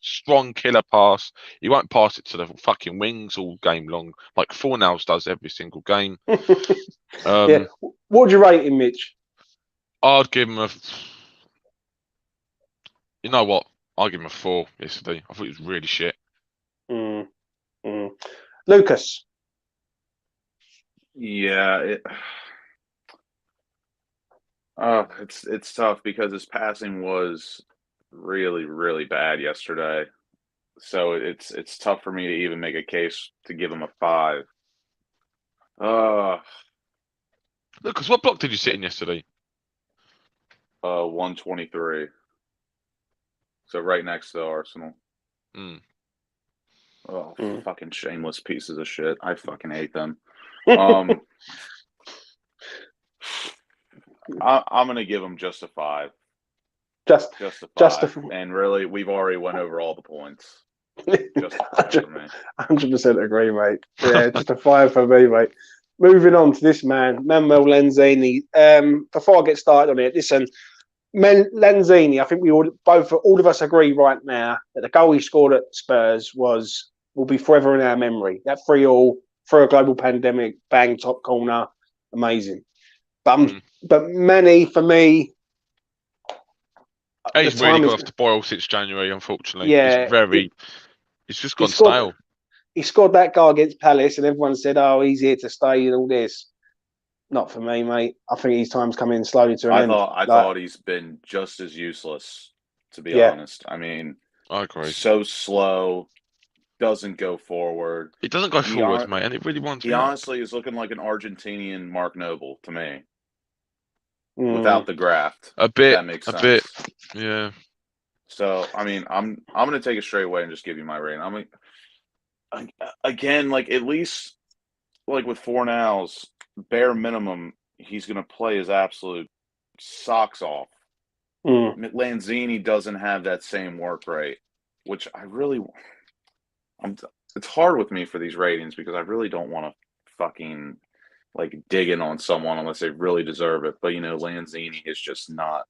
strong killer pass, he won't pass it to the fucking wings all game long like Fornals does every single game.
What would you rate him, Mitch?
I'd give him you know what? I'll give him a 4 yesterday. I thought it was really shit.
Lucas.
Yeah, it's tough because his passing was really, really bad yesterday. So it's tough for me to even make a case to give him a 5.
Lucas, what block did you sit in yesterday?
123. So right next to Arsenal. Fucking shameless pieces of shit. I fucking hate them. I'm gonna give him just a 5. Just a 5. And really, we've already went over all the points. Just a 5 for me.
100% agree, mate. Yeah, just a 5 for me, mate. Moving on to this man, Manuel Lanzini. Before I get started on it, listen, Lanzini, I think all of us agree right now that the goal he scored at Spurs will be forever in our memory. That 3-3 through a global pandemic, bang, top corner, amazing. But Manny, for me,
he's really got off the boil since January, unfortunately. Yeah, it's just gone stale.
He scored that goal against Palace, and everyone said, "Oh, he's here to stay," and all this. Not for me, mate. I think his time's coming slowly to an end.
I thought he's been just as useless to be
Yeah.
honest. I mean,
I agree.
so slow, doesn't go forward.
It doesn't go
He
forward,
hon-
mate, and it really winds
He
me up.
honestly is looking like an Argentinian Mark Noble to me,
Mm.
without the graft.
A
If
bit,
that makes
a
sense.
bit, yeah.
So I mean, I'm gonna take it straight away and just give you my rating. I mean, again, like at least like with Fornals, bare minimum, he's gonna play his absolute socks off.
Mm.
Lanzini doesn't have that same work rate, which it's hard with me for these ratings because I really don't want to fucking like dig in on someone unless they really deserve it. But Lanzini is just not.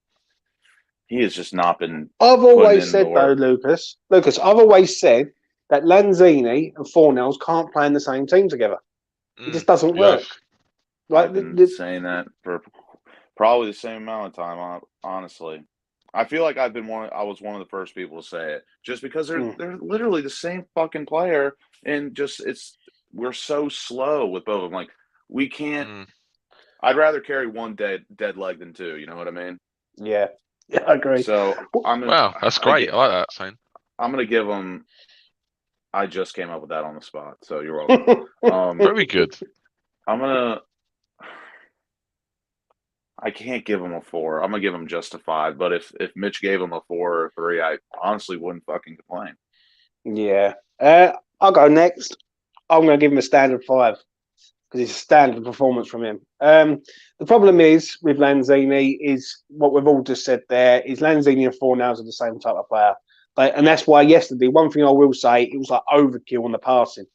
He has just not been.
I've
putting
always
in
said
the
though,
work.
Lucas, I've always said that Lanzini and Fornals can't play in the same team together. It just doesn't work. Like
I've been saying that for probably the same amount of time. Honestly, I feel like I was one of the first people to say it, just because they're literally the same fucking player, and just we're so slow with both of them. Like we can't. I'd rather carry one dead leg than two. You know what I mean?
Yeah, I agree.
So
Wow, that's great. I like that saying.
I'm gonna give them. I just came up with that on the spot, so you're welcome.
Very good.
I can't give him a 4. I'm gonna give him just a 5. But if Mitch gave him a 4 or a 3, I honestly wouldn't fucking complain.
Yeah, I'll go next. I'm going to give him a standard 5 because it's a standard performance from him. The problem is with Lanzini is what we've all just said there is Lanzini and Fornals are the same type of player. And that's why yesterday, one thing I will say, it was like overkill on the passing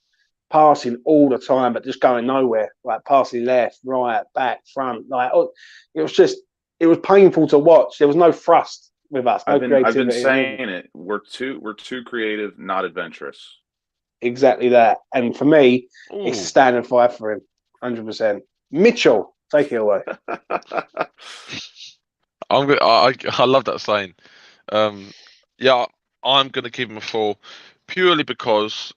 all the time, but just going nowhere, like passing left, right, back, front. Like it was painful to watch. There was no thrust with us, no creativity.
I've been saying it. We're too creative, not adventurous.
Exactly that. And for me, it's a standard 5 for him, 100%. Mitchell, take it away.
I love that saying. Yeah, I'm going to give him a 4 purely because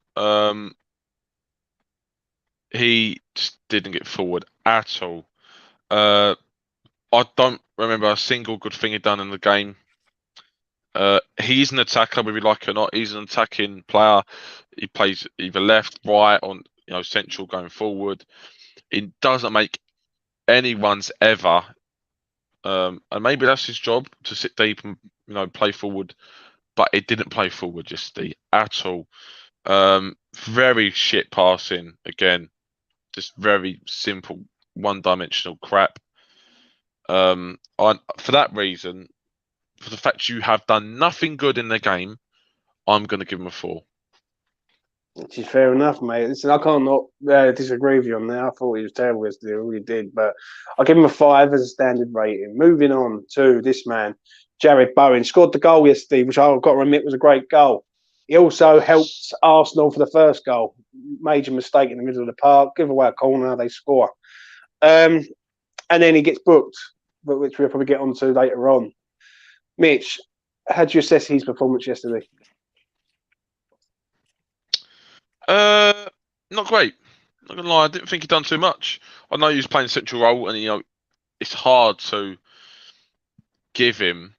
he just didn't get forward at all. I don't remember a single good thing he'd done in the game. He's an attacker, whether you like it or not. He's an attacking player. He plays either left, right, on central going forward. It doesn't make any runs ever. And maybe that's his job, to sit deep and play forward. But it didn't play forward yesterday at all. Very shit passing again. Just very simple, one-dimensional crap. For that reason, for the fact you have done nothing good in the game, I'm going to give him a 4.
Which is fair enough, mate. Listen, I can't not disagree with you on that. I thought he was terrible yesterday, I really did. But I'll give him a 5 as a standard rating. Moving on to this man, Jared Bowen. Scored the goal yesterday, which I've got to admit was a great goal. He also helped Arsenal for the first goal. Major mistake in the middle of the park. Give away a corner, they score. And then he gets booked, which we'll probably get onto later on. Mitch, how do you assess his performance yesterday?
Not great. Not gonna lie, I didn't think he'd done too much. I know he was playing central role, and it's hard to give him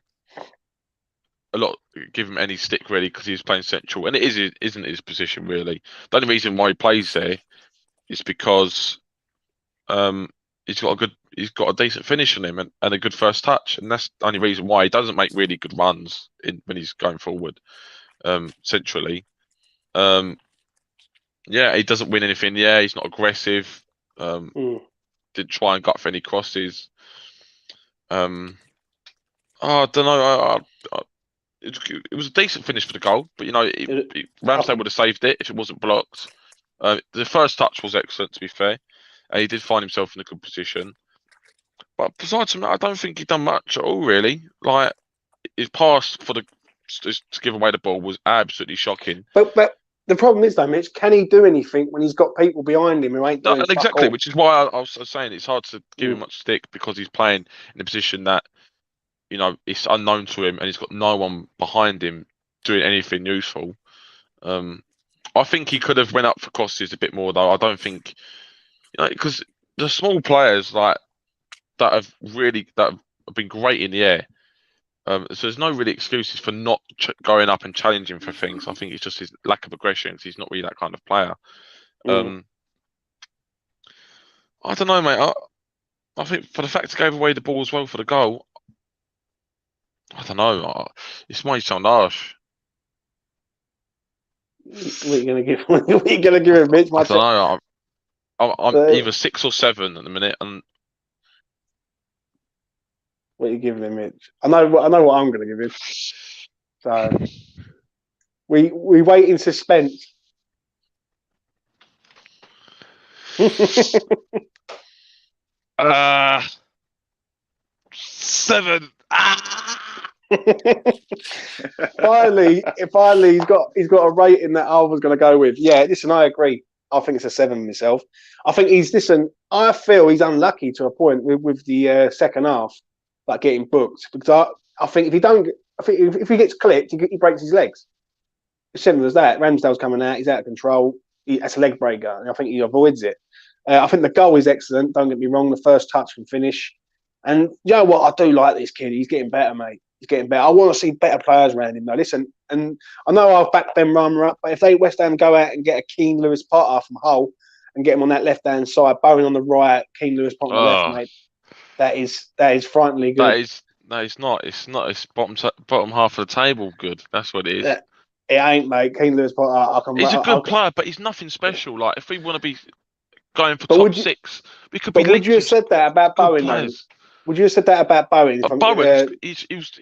any stick really because he's playing central, and isn't his position really. The only reason why he plays there is because he's got a decent finish on him and a good first touch, and that's the only reason why he doesn't make really good runs when he's going forward centrally. Yeah, he doesn't win anything. Yeah, he's not aggressive. Didn't try and gut for any crosses. I don't know. It was a decent finish for the goal, but Ramsdale would have saved it if it wasn't blocked. The first touch was excellent, to be fair. He did find himself in a good position. But besides from that, I don't think he'd done much at all, really. Like, his pass to give away the ball was absolutely shocking.
But the problem is, though, Mitch, can he do anything when he's got people behind him who ain't doing
exactly, which is why I was saying it's hard to give him much stick because he's playing in a position that, it's unknown to him and he's got no one behind him doing anything useful. I think he could have went up for crosses a bit more, though. I don't think, because the small players that have been great in the air, So there's no really excuses for not going up and challenging for things. I think it's just his lack of aggression because he's not really that kind of player. I don't know, mate. I think for the fact he gave away the ball as well for the goal, I don't know. This might sound harsh.
What are you going to give? What are you going to give him, Mitch?
I don't know. I'm either 6 or 7 at the minute, and
what are you giving him, Mitch? I know what I'm going to give him. So we wait in suspense.
7.
Finally, he's got a rating that I was going to go with. Yeah, listen, I agree. I think it's a 7 myself. I think I feel he's unlucky to a point with the second half, like getting booked, because I think if he gets clipped, he breaks his legs. As simple as that. Ramsdale's coming out, he's out of control. That's a leg breaker, and I think he avoids it. I think the goal is excellent. Don't get me wrong. The first touch and finish. And you know what? I do like this kid. He's getting better, mate. He's getting better. I want to see better players around him, though. Listen, and I know I've backed Benrahma up, but if West Ham go out and get a Keane Lewis Potter from Hull and get him on that left-hand side, Bowen on the right, Keane Lewis Potter on the left, mate, that is frighteningly good.
It's not. It's bottom half of the table good. That's what it is.
It ain't, mate. Keane Lewis Potter.
He's a good player, but he's nothing special. Like, if we want to be going for top 6, we could be.
But would you have said that about Bowen, though? Would you have said that about Bowen?
But Bowen, he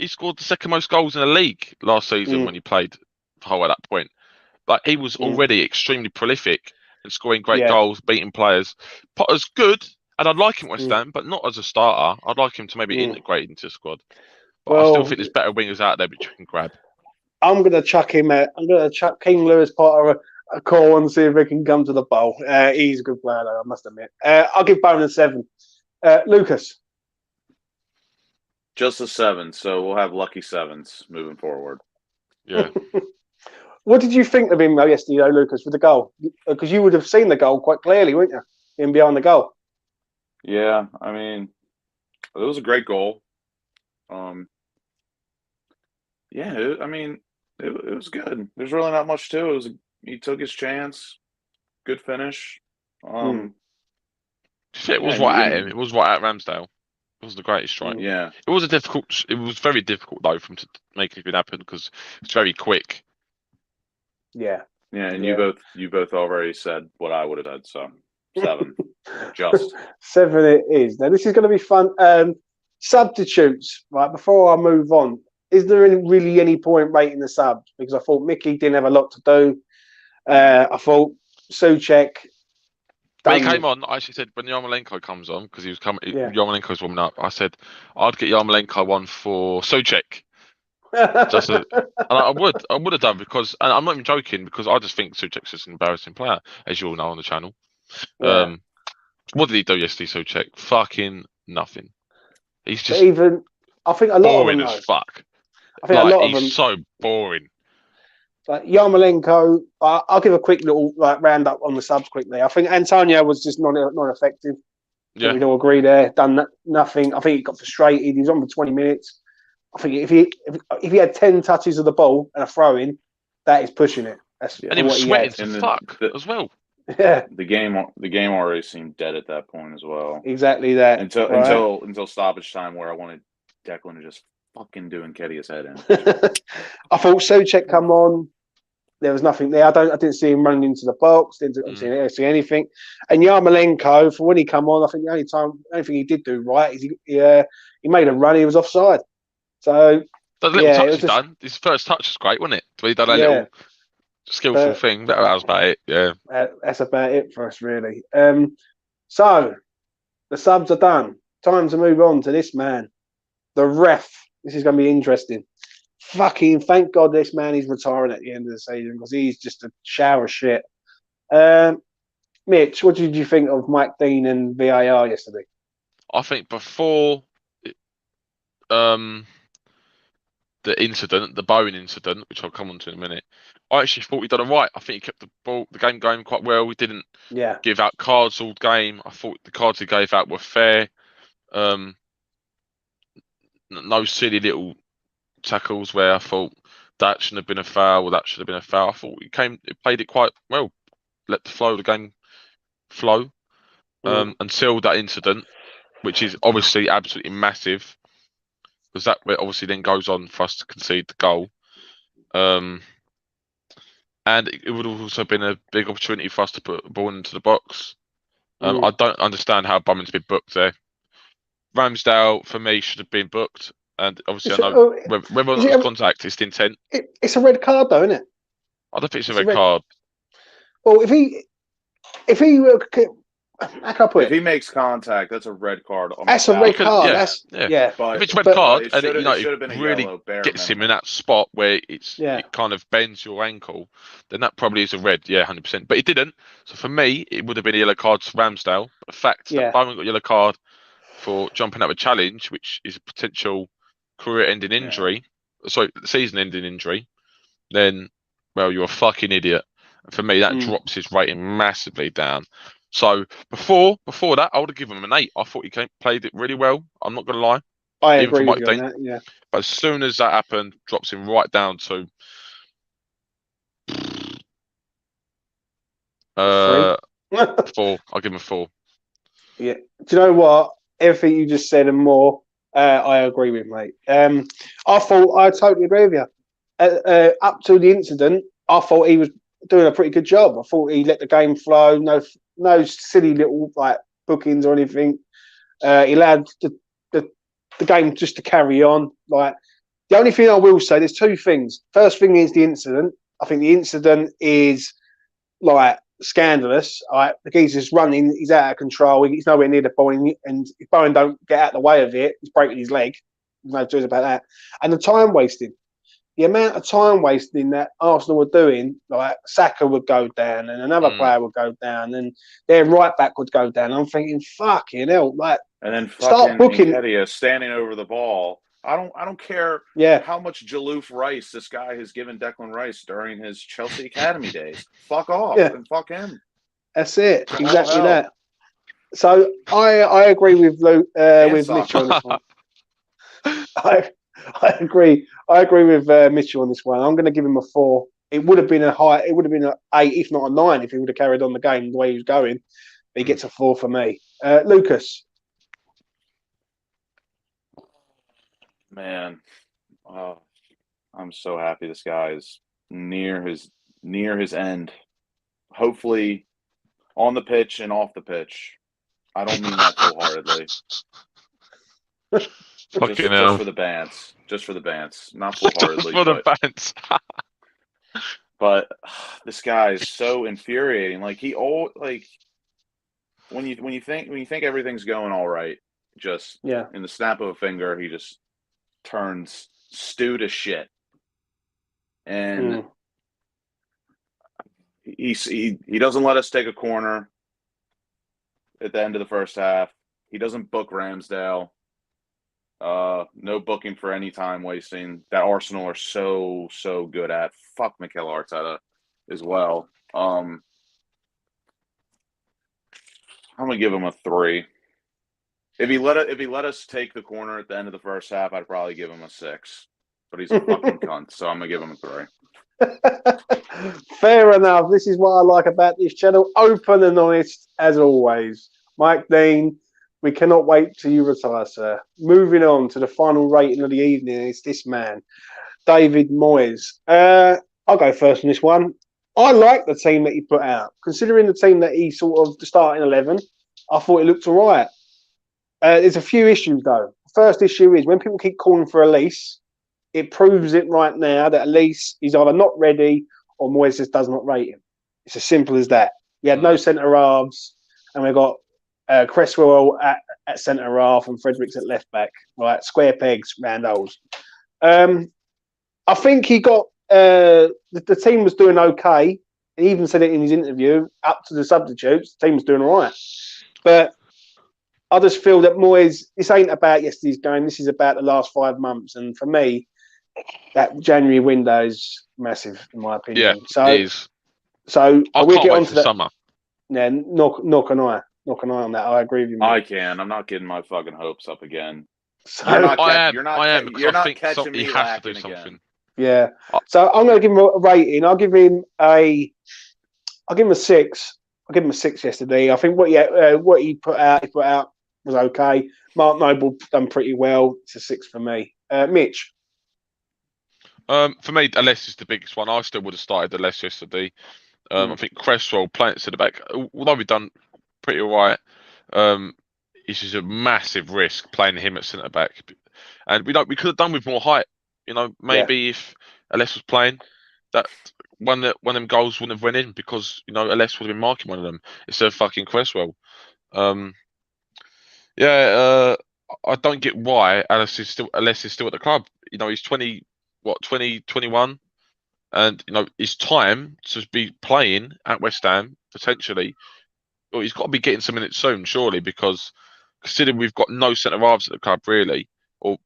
scored the second most goals in the league last season when he played Hull at that point. Like, he was already extremely prolific and scoring great goals, beating players. Potter's good, and I'd like him West Ham, but not as a starter. I'd like him to maybe integrate into the squad. But I still think there's better wingers out there which you can grab.
I'm going to chuck him out. I'm going to chuck King Lewis Potter a call and see if he can come to the bowl. He's a good player, though, I must admit. I'll give Bowen a 7. Lucas?
Just a 7, so we'll have lucky 7s moving forward.
Yeah.
What did you think of him yesterday, Lucas, with the goal? Because you would have seen the goal quite clearly, wouldn't you? Him behind the goal.
Yeah, I mean, it was a great goal. It was good. There's really not much to it. He took his chance. Good finish.
It was right at him. It was right at Ramsdale. It was the greatest strike.
Yeah.
It was very difficult though for him to make it happen because it's very quick.
Yeah. Yeah, and you both already said what I would have said, so 7. Just
7 it is. Now this is going to be fun. Substitutes, right? Before I move on, is there really any point rating the subs? Because I thought Mickey didn't have a lot to do. I thought Souček.
When he came on, I actually said when Yarmolenko comes on, because he was coming, Yarmolenko's warming up. I said I'd get Yarmolenko one for Souček. And I would have done because, and I'm not even joking, because I just think Souček's just an embarrassing player, as you all know on the channel. Yeah. What did he do yesterday, Souček? Fucking nothing. He's just
I think a lot
boring
of them,
as fuck.
I think a lot of them.
He's so boring.
Like Yarmolenko, I'll give a quick little round up on the subs quickly. I think Antonio was just not effective.
Yeah,
we'd all agree there. Done nothing. I think he got frustrated. He was on for 20 minutes. I think if he had 10 touches of the ball and a throw in, that is pushing it.
And he was sweating to fuck as well.
Yeah, the game already seemed dead at that point as well.
Exactly that.
Until stoppage time, where I wanted Declan to just fucking do Nketiah's head in.
I thought Souček come on. There was nothing there. I didn't see him running into the box. Didn't see anything. And Yarmolenko, for when he come on, I think the only thing he did do right is he made a run. He was offside. So
the little touch he done. His first touch was great, wasn't it? So he done a little skillful thing. That was about it. Yeah,
that's about it for us, really. So the subs are done. Time to move on to this man, the ref. This is going to be interesting. Fucking thank God this man is retiring at the end of the season, because he's just a shower of shit. Mitch, what did you think of Mike Dean and VAR yesterday?
I think before the incident, the Bowen incident, which I'll come on to in a minute, I actually thought he'd done it right. I think he kept the game going quite well. We didn't give out cards all game. I thought the cards he gave out were fair. No silly little tackles where I thought that shouldn't have been a foul, or that should have been a foul. I thought he played it quite well, let the game flow until that incident, which is obviously absolutely massive, because that obviously then goes on for us to concede the goal. And it would have also been a big opportunity for us to put Bowen into the box. I don't understand how Bowman's been booked there. Ramsdale, for me, should have been booked. And obviously, I know whether or not it's contact, it's the intent.
It's a red card, though, isn't it?
I don't think it's a red card.
Well, if he, how can I put
If he makes contact, that's a red card.
That's a red card.
Yeah.
But,
if it's red card
it
and
should have been
it
a
really
yellow, bare
gets him
minimum.
in that spot where it kind of bends your ankle, then that probably is a red. Yeah, 100%. But it didn't. So for me, it would have been a yellow card to Ramsdale. The fact that Bowen got a yellow card for jumping out of a challenge, which is a potential career-ending injury, season-ending injury, then, well, you're a fucking idiot. And for me, that drops his rating massively down. So before that, I would have given him an 8. I thought he played it really well. I'm not going to lie.
I agree with you on that, yeah.
But as soon as that happened, drops him right down to 4. I'll give him a 4.
Yeah. Do you know what? Everything you just said and more, I agree with, mate. I totally agree with you. Up to the incident, I thought he was doing a pretty good job. I thought he let the game flow. No silly little bookings or anything. He allowed the game just to carry on. The only thing I will say, there's 2 things. First thing is the incident. I think the incident is scandalous. The geezer's running, he's out of control, he's nowhere near the ball, and if Bowen don't get out of the way of it, he's breaking his leg. There's no doing about that. And the time wasting. The amount of time wasting that Arsenal were doing, Saka would go down and another player would go down and their right back would go down. I'm thinking, fucking hell,
and then
start booking.
Nketiah standing over the ball. I don't care how much Jaloof Rice this guy has given Declan Rice during his Chelsea Academy days. Fuck off and fuck him.
That's it. Exactly that. So I agree with Luke, with Mitchell on this one. I agree. I agree with Mitchell on this one. I'm going to give him a 4. It would have been an 8, if not a 9, if he would have carried on the game the way he was going. But he gets a 4 for me. Lucas.
Man, I'm so happy this guy is near his end. Hopefully, on the pitch and off the pitch. I don't mean that wholeheartedly. Just for the bands. Just for the bands. Not wholeheartedly.
Just for the bands.
But this guy is so infuriating. When you think everything's going all right, just in the snap of a finger, he just turns stew to shit. And he doesn't let us take a corner at the end of the first half. He doesn't book Ramsdale. No booking for any time wasting that Arsenal are so good at. Fuck Mikel Arteta as well. I'm gonna give him a 3. If he let us take the corner at the end of the first half, I'd probably give him a 6. But he's a fucking cunt, so I'm gonna give him a 3.
Fair enough. This is what I like about this channel. Open and honest as always. Mike Dean, we cannot wait till you retire, sir. Moving on to the final rating of the evening, it's this man, David Moyes. I'll go first on this one. I like the team that he put out. Considering the team that he sort of starting 11, I thought it looked all right. There's a few issues, though. The first issue is when people keep calling for Elise, it proves it right now that Elise is either not ready or Moyes just does not rate him. It's as simple as that. We had no centre halves, and we got Cresswell at centre half and Fredericks at left back. Right, square pegs, round holes. I think he got the team was doing okay. He even said it in his interview. Up to the substitutes, the team was doing all right. But I just feel that Moyes, this ain't about yesterday's game. This is about the last 5 months. And for me, that January window is massive, in my opinion.
Yeah, it is.
So
I
we'll
can't
get
wait
on
for
to that.
summer.
Yeah, knock an eye on that. I agree with you, mate.
I can. I'm not getting my fucking hopes up again.
So
You're not
I am.
You're not.
I am because
You're
I
not
think
catching
he
me
has to do
lacking
something.
again.
yeah.
I-
So I'm going to give him a rating. I'll give him a 6. I'll give him a 6 yesterday. I think what he put out was okay. Mark Noble done pretty well. It's a 6 for me. Mitch.
For me, Aless is the biggest one. I still would have started Aless yesterday. I think Cresswell playing to the back, although we've done pretty all right, it's just a massive risk playing him at centre back, and we could have done with more height. Maybe if Aless was playing, that one of them goals wouldn't have went in because Aless would have been marking one of them instead of fucking Cresswell. I don't get why Aless is still at the club. He's 21, and his time to be playing at West Ham potentially. Well, he's got to be getting some minutes soon, surely, because considering we've got no centre halves at the club really, or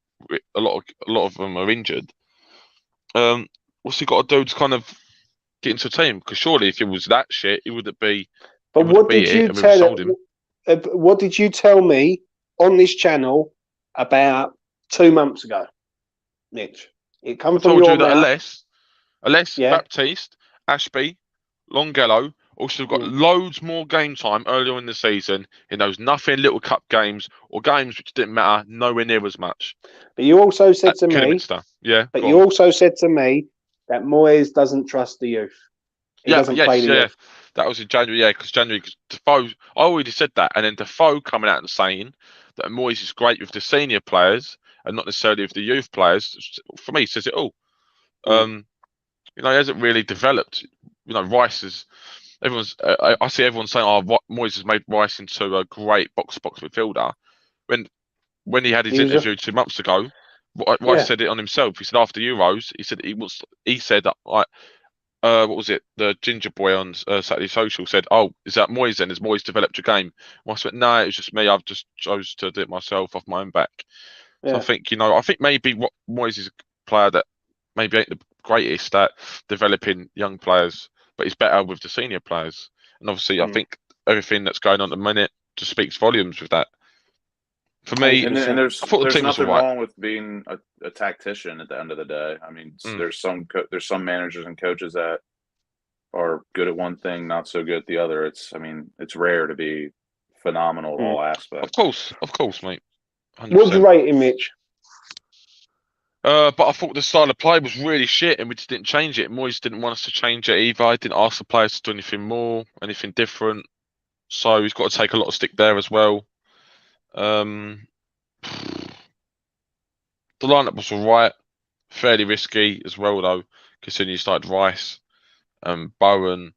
a lot of them are injured. What's he got to do to kind of get into a team? Because surely, if it was that shit, he wouldn't be.
But what did you tell? What did you tell me on this channel about 2 months ago, Mitch? It comes from
I told
your
you that
mouth.
Aless,
Yeah.
Baptiste, Ashby, Longello also got loads more game time earlier in the season in those nothing little cup games or games which didn't matter nowhere near as much.
But you also said to me,
that
Moyes doesn't trust the youth. He doesn't play the youth.
That was in January, because Defoe, I already said that, and then Defoe coming out and saying that Moyes is great with the senior players and not necessarily with the youth players. For me, says it all. He hasn't really developed. Rice is. I see everyone saying, "Oh, Moyes has made Rice into a great box-to-box midfielder." When he had his interview 2 months ago, Rice said it on himself. He said after Euros, he said that what was it? The ginger boy on Saturday Social said, "Oh, is that Moyes then? Has Moyes developed your game?" Rice went, "No, it was just me. I've just chose to do it myself off my own back."
Yeah.
So I think maybe what Moyes is a player that maybe ain't the greatest at developing young players, but he's better with the senior players. And obviously, I think everything that's going on at the minute just speaks volumes with that. For me,
and there's
I thought the team was
nothing
all right.
wrong with being a tactician at the end of the day. I mean, there's some managers and coaches that are good at one thing, not so good at the other. It's rare to be phenomenal at all aspects.
Of course, mate. 100%.
What do you rate him, Mitch?
But I thought the style of play was really shit, and we just didn't change it. Moyes didn't want us to change it either. I didn't ask the players to do anything more, anything different. So he's got to take a lot of stick there as well. The lineup was alright, fairly risky as well though, considering you started Rice, Bowen,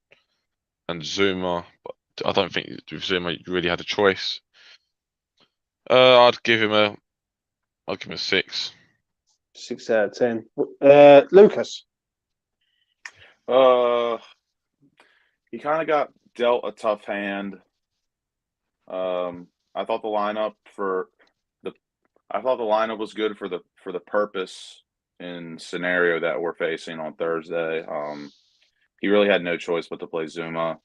and Zouma. But I don't think with Zouma you really had a choice. I'd give him a 6.
6 out of 10. Lucas.
He kind of got dealt a tough hand. I thought the lineup was good for the purpose and scenario that we're facing on Thursday. He really had no choice but to play Zouma.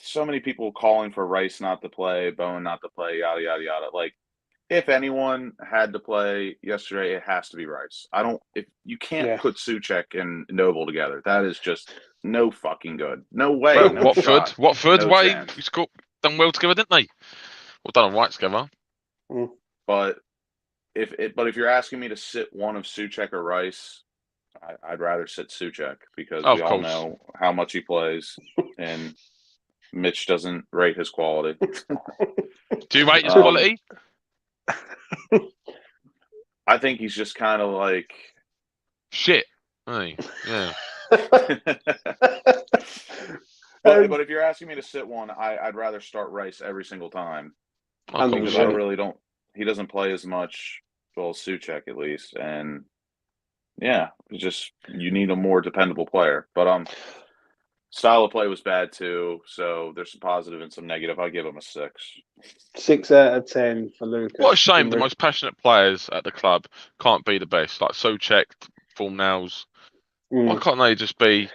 So many people calling for Rice not to play, Bowen not to play, yada yada yada. Like, if anyone had to play yesterday, it has to be Rice. If you can't put Souček and Noble together, that is just no fucking good. No way.
Well,
no shot.
Watford,
No
way
chance.
we done well together, didn't they? Well, done all right together.
But if you're asking me to sit one of Souček or Rice, I'd rather sit Souček because we all know how much he plays, and Mitch doesn't rate his quality.
Do you rate his quality?
I think he's just kind of like
shit. Hey, yeah.
But if you're asking me to sit one, I'd rather start Rice every single time. Because he doesn't play as much, well, Souček at least, and yeah, you need a more dependable player. But style of play was bad too, so there's some positive and some negative. I give him a 6.
6 out of 10 for Lucas.
What a shame the most passionate players at the club can't be the best, like Souček, Fornals. Why can't they just be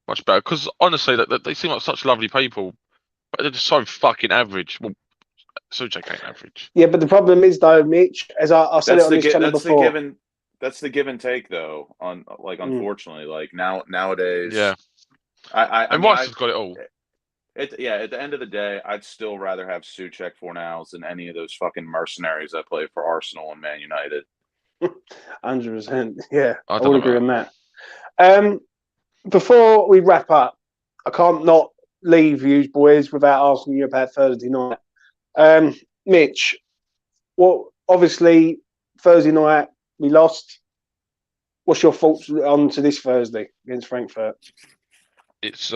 much better? Because honestly, they seem like such lovely people, but they're just so fucking average. Well, Souček ain't average.
Yeah, but the problem is though, Mitch, as I said it on this channel before.
That's the give and take though. Unfortunately, like nowadays.
Yeah.
I mean,
Rice has got it all.
At the end of the day, I'd still rather have Souček, Fornals than any of those fucking mercenaries that play for Arsenal and Man United.
100%. Yeah, I
don't
would agree on that. Before we wrap up, I can't not leave you boys without asking you about Thursday night. Mitch, obviously Thursday night we lost. What's your thoughts on to this Thursday against Frankfurt?
It's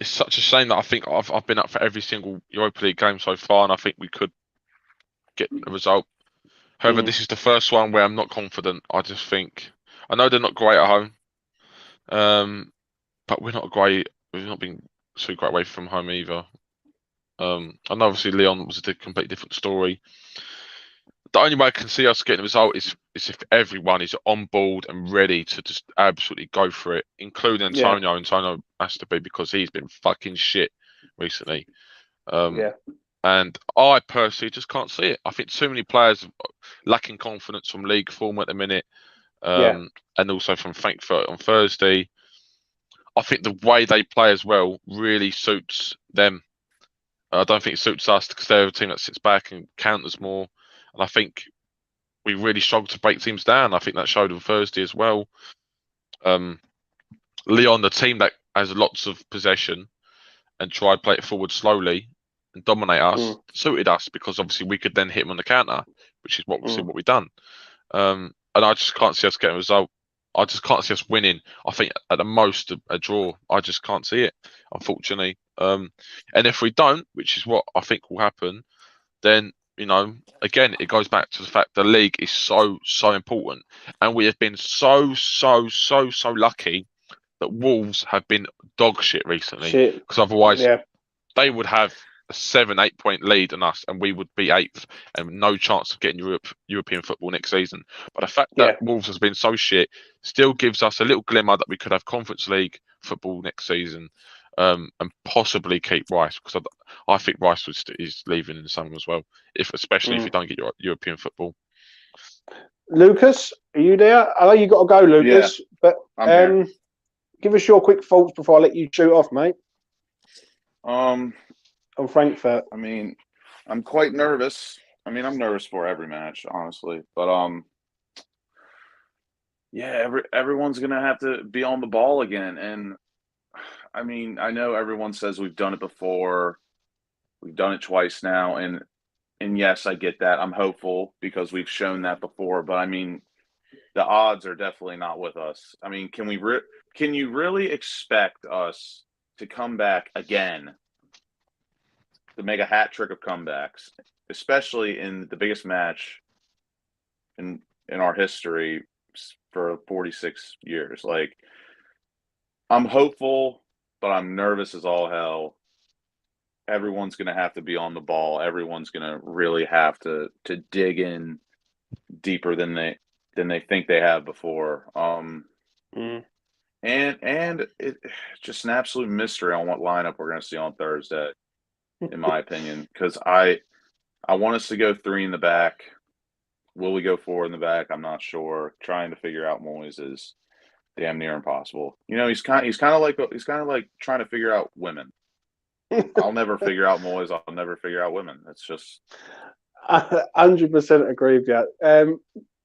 such a shame that I think I've been up for every single Europa League game so far, and I think we could get a result. However, this is the first one where I'm not confident. I just think I know they're not great at home, but we're not great. We've not been too great away from home either. And obviously Lyon was a completely different story. The only way I can see us getting a result is if everyone is on board and ready to just absolutely go for it, including Antonio. Yeah. Antonio has to be, because he's been fucking shit recently. And I personally just can't see it. I think too many players are lacking confidence from league form at the minute, and also from Frankfurt on Thursday. I think the way they play as well really suits them. I don't think it suits us, because they're a team that sits back and counters more. And I think we really struggle to break teams down. I think that showed on Thursday as well. Lyon, the team that has lots of possession and try to play it forward slowly and dominate us, suited us, because obviously we could then hit them on the counter, which is what we've done. And I just can't see us getting a result. I just can't see us winning. I think at the most a draw. I just can't see it, unfortunately. And if we don't, which is what I think will happen, then, again, it goes back to the fact the league is so important. And we have been so lucky that Wolves have been dog shit recently. Because otherwise they would have a 7-8 point lead on us, and we would be 8th and no chance of getting European football next season. But the fact that Wolves has been so shit still gives us a little glimmer that we could have Conference League football next season, and possibly keep Rice, because I think Rice is leaving in the summer as well, especially if you don't get your European football.
Lucas, are you there? I know you got to go, Lucas, but give us your quick thoughts before I let you shoot off, mate. On Frankfurt.
I mean, I'm quite nervous. I mean, I'm nervous for every match, honestly. But everyone's gonna have to be on the ball again. And I mean, I know everyone says we've done it before. We've done it twice now, and yes, I get that. I'm hopeful because we've shown that before. But I mean, the odds are definitely not with us. I mean, can you really expect us to come back again, to make a hat trick of comebacks, especially in the biggest match in our history for 46 years? Like, I'm hopeful, but I'm nervous as all hell. Everyone's going to have to be on the ball. Everyone's going to really have to dig in deeper than they think they have before. And it's just an absolute mystery on what lineup we're going to see on Thursday, in my opinion, because I want us to go 3 in the back. Will we go 4 in the back? I'm not sure. Trying to figure out Moyes is damn near impossible. He's kind of like trying to figure out women. I'll never figure out Moyes. I'll never figure out women. It's just
100% agree with you.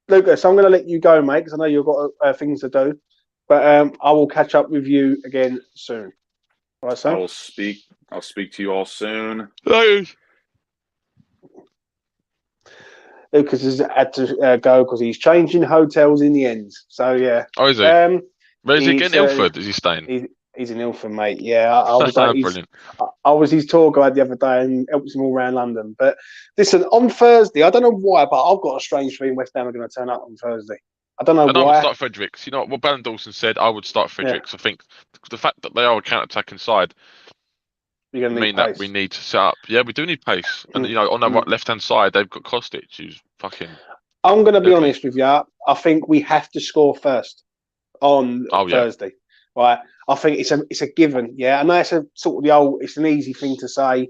Lucas, I'm going to let you go, mate, because I know you've got things to do. But I will catch up with you again soon. All right, Sam?
I'll speak to you all soon.
Lucas has had to go because he's changing hotels in the end. So, yeah.
Oh, is he? Where's he again? Ilford? Is he staying?
He's in Ilford, mate. Yeah, I was
brilliant.
I was his tour guide the other day and helped him all around London. But listen, on Thursday, I don't know why, but I've got a strange feeling West Ham are going to turn up on Thursday. I don't know why.
I would start Fredericks. You know what Balin Dawson said? I would start Fredericks. I think the fact that they are a counter-attacking side mean that we need to set up. Yeah, we do need pace. And, on the left-hand side, they've got Kostic, who's fucking...
I'm going to be honest with you. I think we have to score first on Thursday. Right? I think it's a given. Yeah, I know it's a sort of it's an easy thing to say,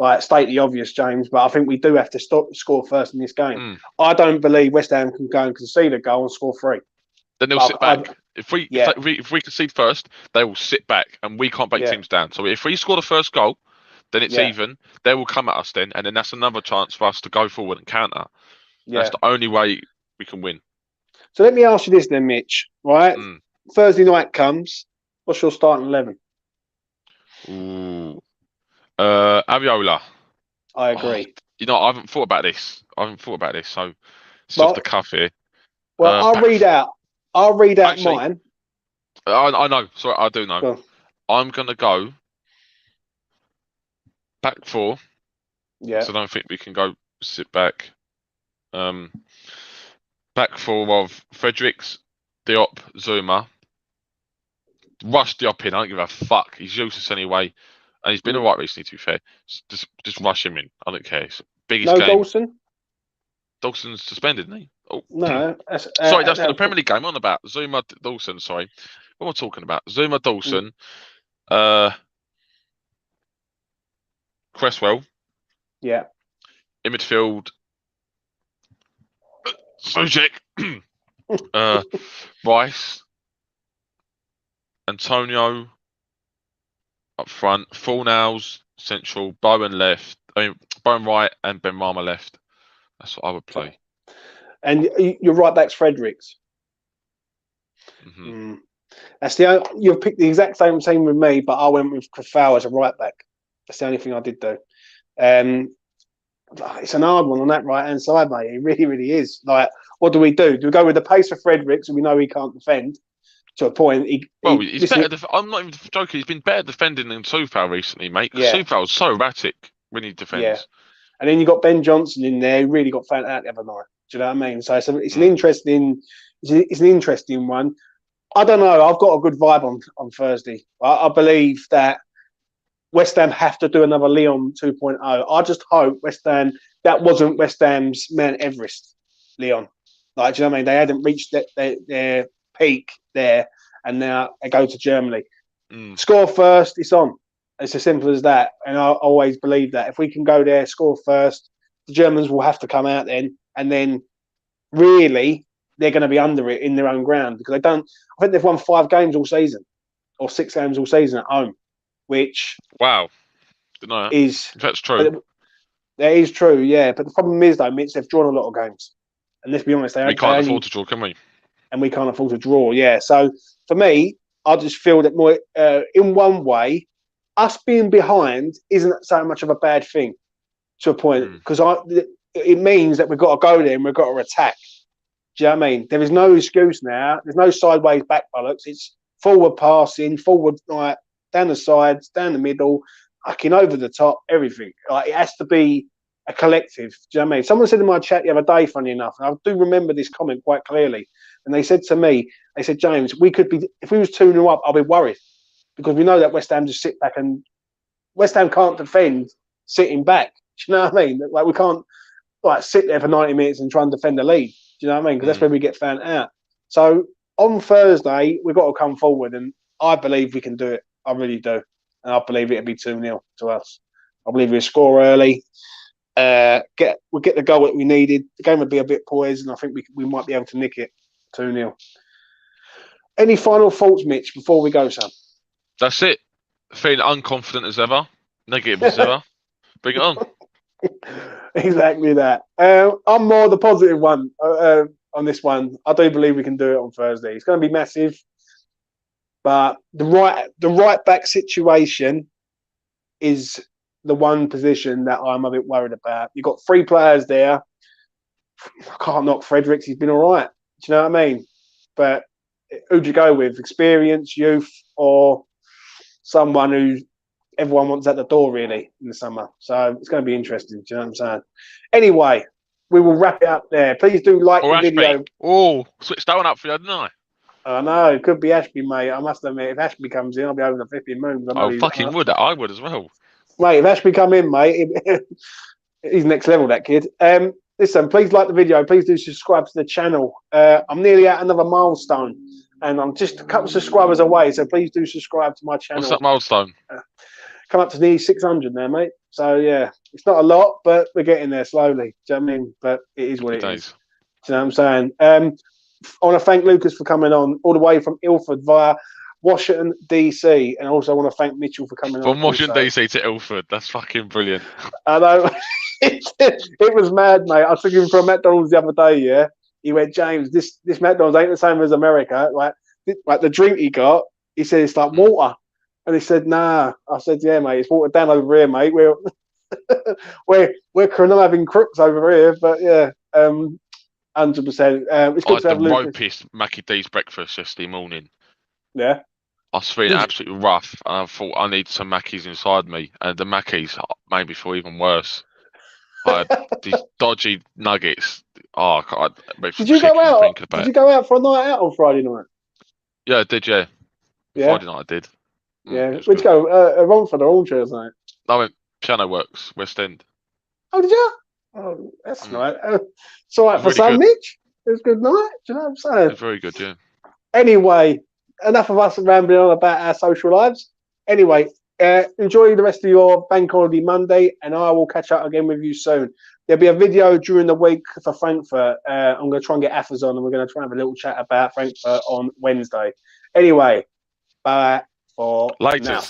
like state the obvious, James, but I think we do have to score first in this game.
Mm.
I don't believe West Ham can go and concede a goal and score 3.
Then they'll
But
sit back. If we concede first, they will sit back, and we can't break teams down. So if we score the first goal, then it's even. They will come at us then, and then that's another chance for us to go forward and counter. Yeah. That's the only way we can win.
So let me ask you this then, Mitch. Right, Thursday night comes. What's your starting 11?
Ooh, Aviola.
I agree.
I haven't thought about this. So it's off the cuff here.
Well, I'll read out
actually,
mine.
I know. Sorry, I do know.
Go.
I'm gonna go back 4.
Yeah.
So I don't think we can go sit back. Back 4 of Fredericks, Diop, Zouma. Rush Diop in. I don't give a fuck. He's useless anyway, and he's been alright recently. To be fair, just rush him in. I don't care. It's biggest game.
Dawson.
Dawson's suspended, isn't he? Oh
no.
Sorry, that's the Premier League game. I'm on about Zouma, Dawson. Sorry, what am I talking about? Zouma, Dawson, Cresswell.
Yeah.
In midfield, Sojek, Rice, Antonio up front, Fornals central, Bowen left. Bowen right and Benrahma left. That's what I would play.
And your right back's Fredericks. That's you've picked the exact same team with me, but I went with Coufal as a right back. That's the only thing I did do. It's an hard one on that right hand side, mate. It really, really is. Like, what do we do? Do we go with the pace of Fredericks, and we know he can't defend to a point?
He's better. I'm not even joking. He's been better defending than Coufal recently, mate. Yeah. Coufal's so erratic when he defends. Yeah.
And then you got Ben Johnson in there, who really got found out the other night. Do you know what I mean? So it's an interesting one. I don't know. I've got a good vibe on Thursday. I believe that West Ham have to do another Lyon 2.0. I just hope that wasn't West Ham's Mount Everest, Lyon. Like, do you know what I mean? They hadn't reached their peak there, and now they go to Germany. Score first, it's on. It's as simple as that. And I always believe that if we can go there, score first, the Germans will have to come out then, and then really they're going to be under it in their own ground because I think they've won 5 games all season or 6 games all season at home, which
that's true.
That is true, yeah. But the problem is though, Mitch, they've drawn a lot of games, and let's be honest,
we can't afford to draw, can we?
And we can't afford to draw, yeah. So for me, I just feel that more in one way, us being behind isn't so much of a bad thing to a point because it means that we've got to go there and we've got to attack. Do you know what I mean? There is no excuse now. There's no sideways back bollocks. It's forward passing, forward like down the sides, down the middle, hucking over the top, everything. Like it has to be a collective. Do you know what I mean? Someone said in my chat the other day, funny enough, and I do remember this comment quite clearly. And they said to me, James, we could be if we was 2-0 up, I'll be worried because we know that West Ham just sit back and West Ham can't defend sitting back. Do you know what I mean? Like we can't like sit there for 90 minutes and try and defend the lead. Do you know what I mean? Because that's where we get found out. So on Thursday, we've got to come forward, and I believe we can do it. I really do. And I believe it'll be 2-0 to us. I believe we'll score early. We'll get the goal that we needed. The game would be a bit poised, and I think we might be able to nick it 2-0. Any final thoughts, Mitch, before we go, son?
That's it. Feeling unconfident as ever. Negative as ever. Bring it on.
Exactly that. I'm more the positive one on this one. I do believe we can do it on Thursday. It's going to be massive, but the right back situation is the one position that I'm a bit worried about. You've got 3 players there. I can't knock Fredericks. He's been all right. Do you know what I mean? But who'd you go with? Experience, youth, or someone who everyone wants at the door really in the summer? So it's going to be interesting. Do you know what I'm saying? Anyway, we will wrap it up there. Please do like the video.
Oh, switched that one up for you, didn't I?
I know. It could be Ashby, mate. I must admit, if Ashby comes in, I'll be over the flipping moon.
I fucking would. I would as well.
Mate, if Ashby come in, mate, he's next level, that kid. Listen, please like the video. Please do subscribe to the channel. I'm nearly at another milestone, and I'm just a couple of subscribers away. So please do subscribe to my channel.
What's that milestone?
Come up to nearly 600 now, mate. So yeah, it's not a lot, but we're getting there slowly. Do you know what I mean? But it is what it is.
Days.
Do you know what I'm saying? I want to thank Lucas for coming on all the way from Ilford via Washington DC, and also I want to thank Mitchell for coming on.
From Washington
also.
DC to Ilford, that's fucking brilliant.
I know. It was mad, mate. I took him from McDonald's the other day, yeah. He went, James, this McDonald's ain't the same as America. Like the drink he got, he said it's like water. And he said, nah. I said, yeah, mate, it's watered down over here, mate. We're conniving crooks over here, but yeah, 100%. It's
I
good to
had
have
the
Lucas.
ropest Mackie D's breakfast yesterday morning.
Yeah.
I was feeling absolutely rough, and I thought I need some Mackies inside me, and the Mackies made me feel even worse. I had these dodgy nuggets. Oh, I
Did you go out? Did you go out for a night out on Friday night?
Yeah, I did. Yeah, Friday night I did.
Yeah. Where'd you go? Romford or Orchards, mate?
I went Piano Works, West End.
Oh, did you? Oh, that's nice. It's all right for
Really
Sam
good.
Mitch. It was a good night. Do you know what I'm saying?
It's very good. Yeah.
Anyway, enough of us rambling on about our social lives. Anyway, enjoy the rest of your bank holiday Monday, and I will catch up again with you soon. There'll be a video during the week for Frankfurt. I'm going to try and get Affers on, and we're going to try and have a little chat about Frankfurt on Wednesday. Anyway, bye for now.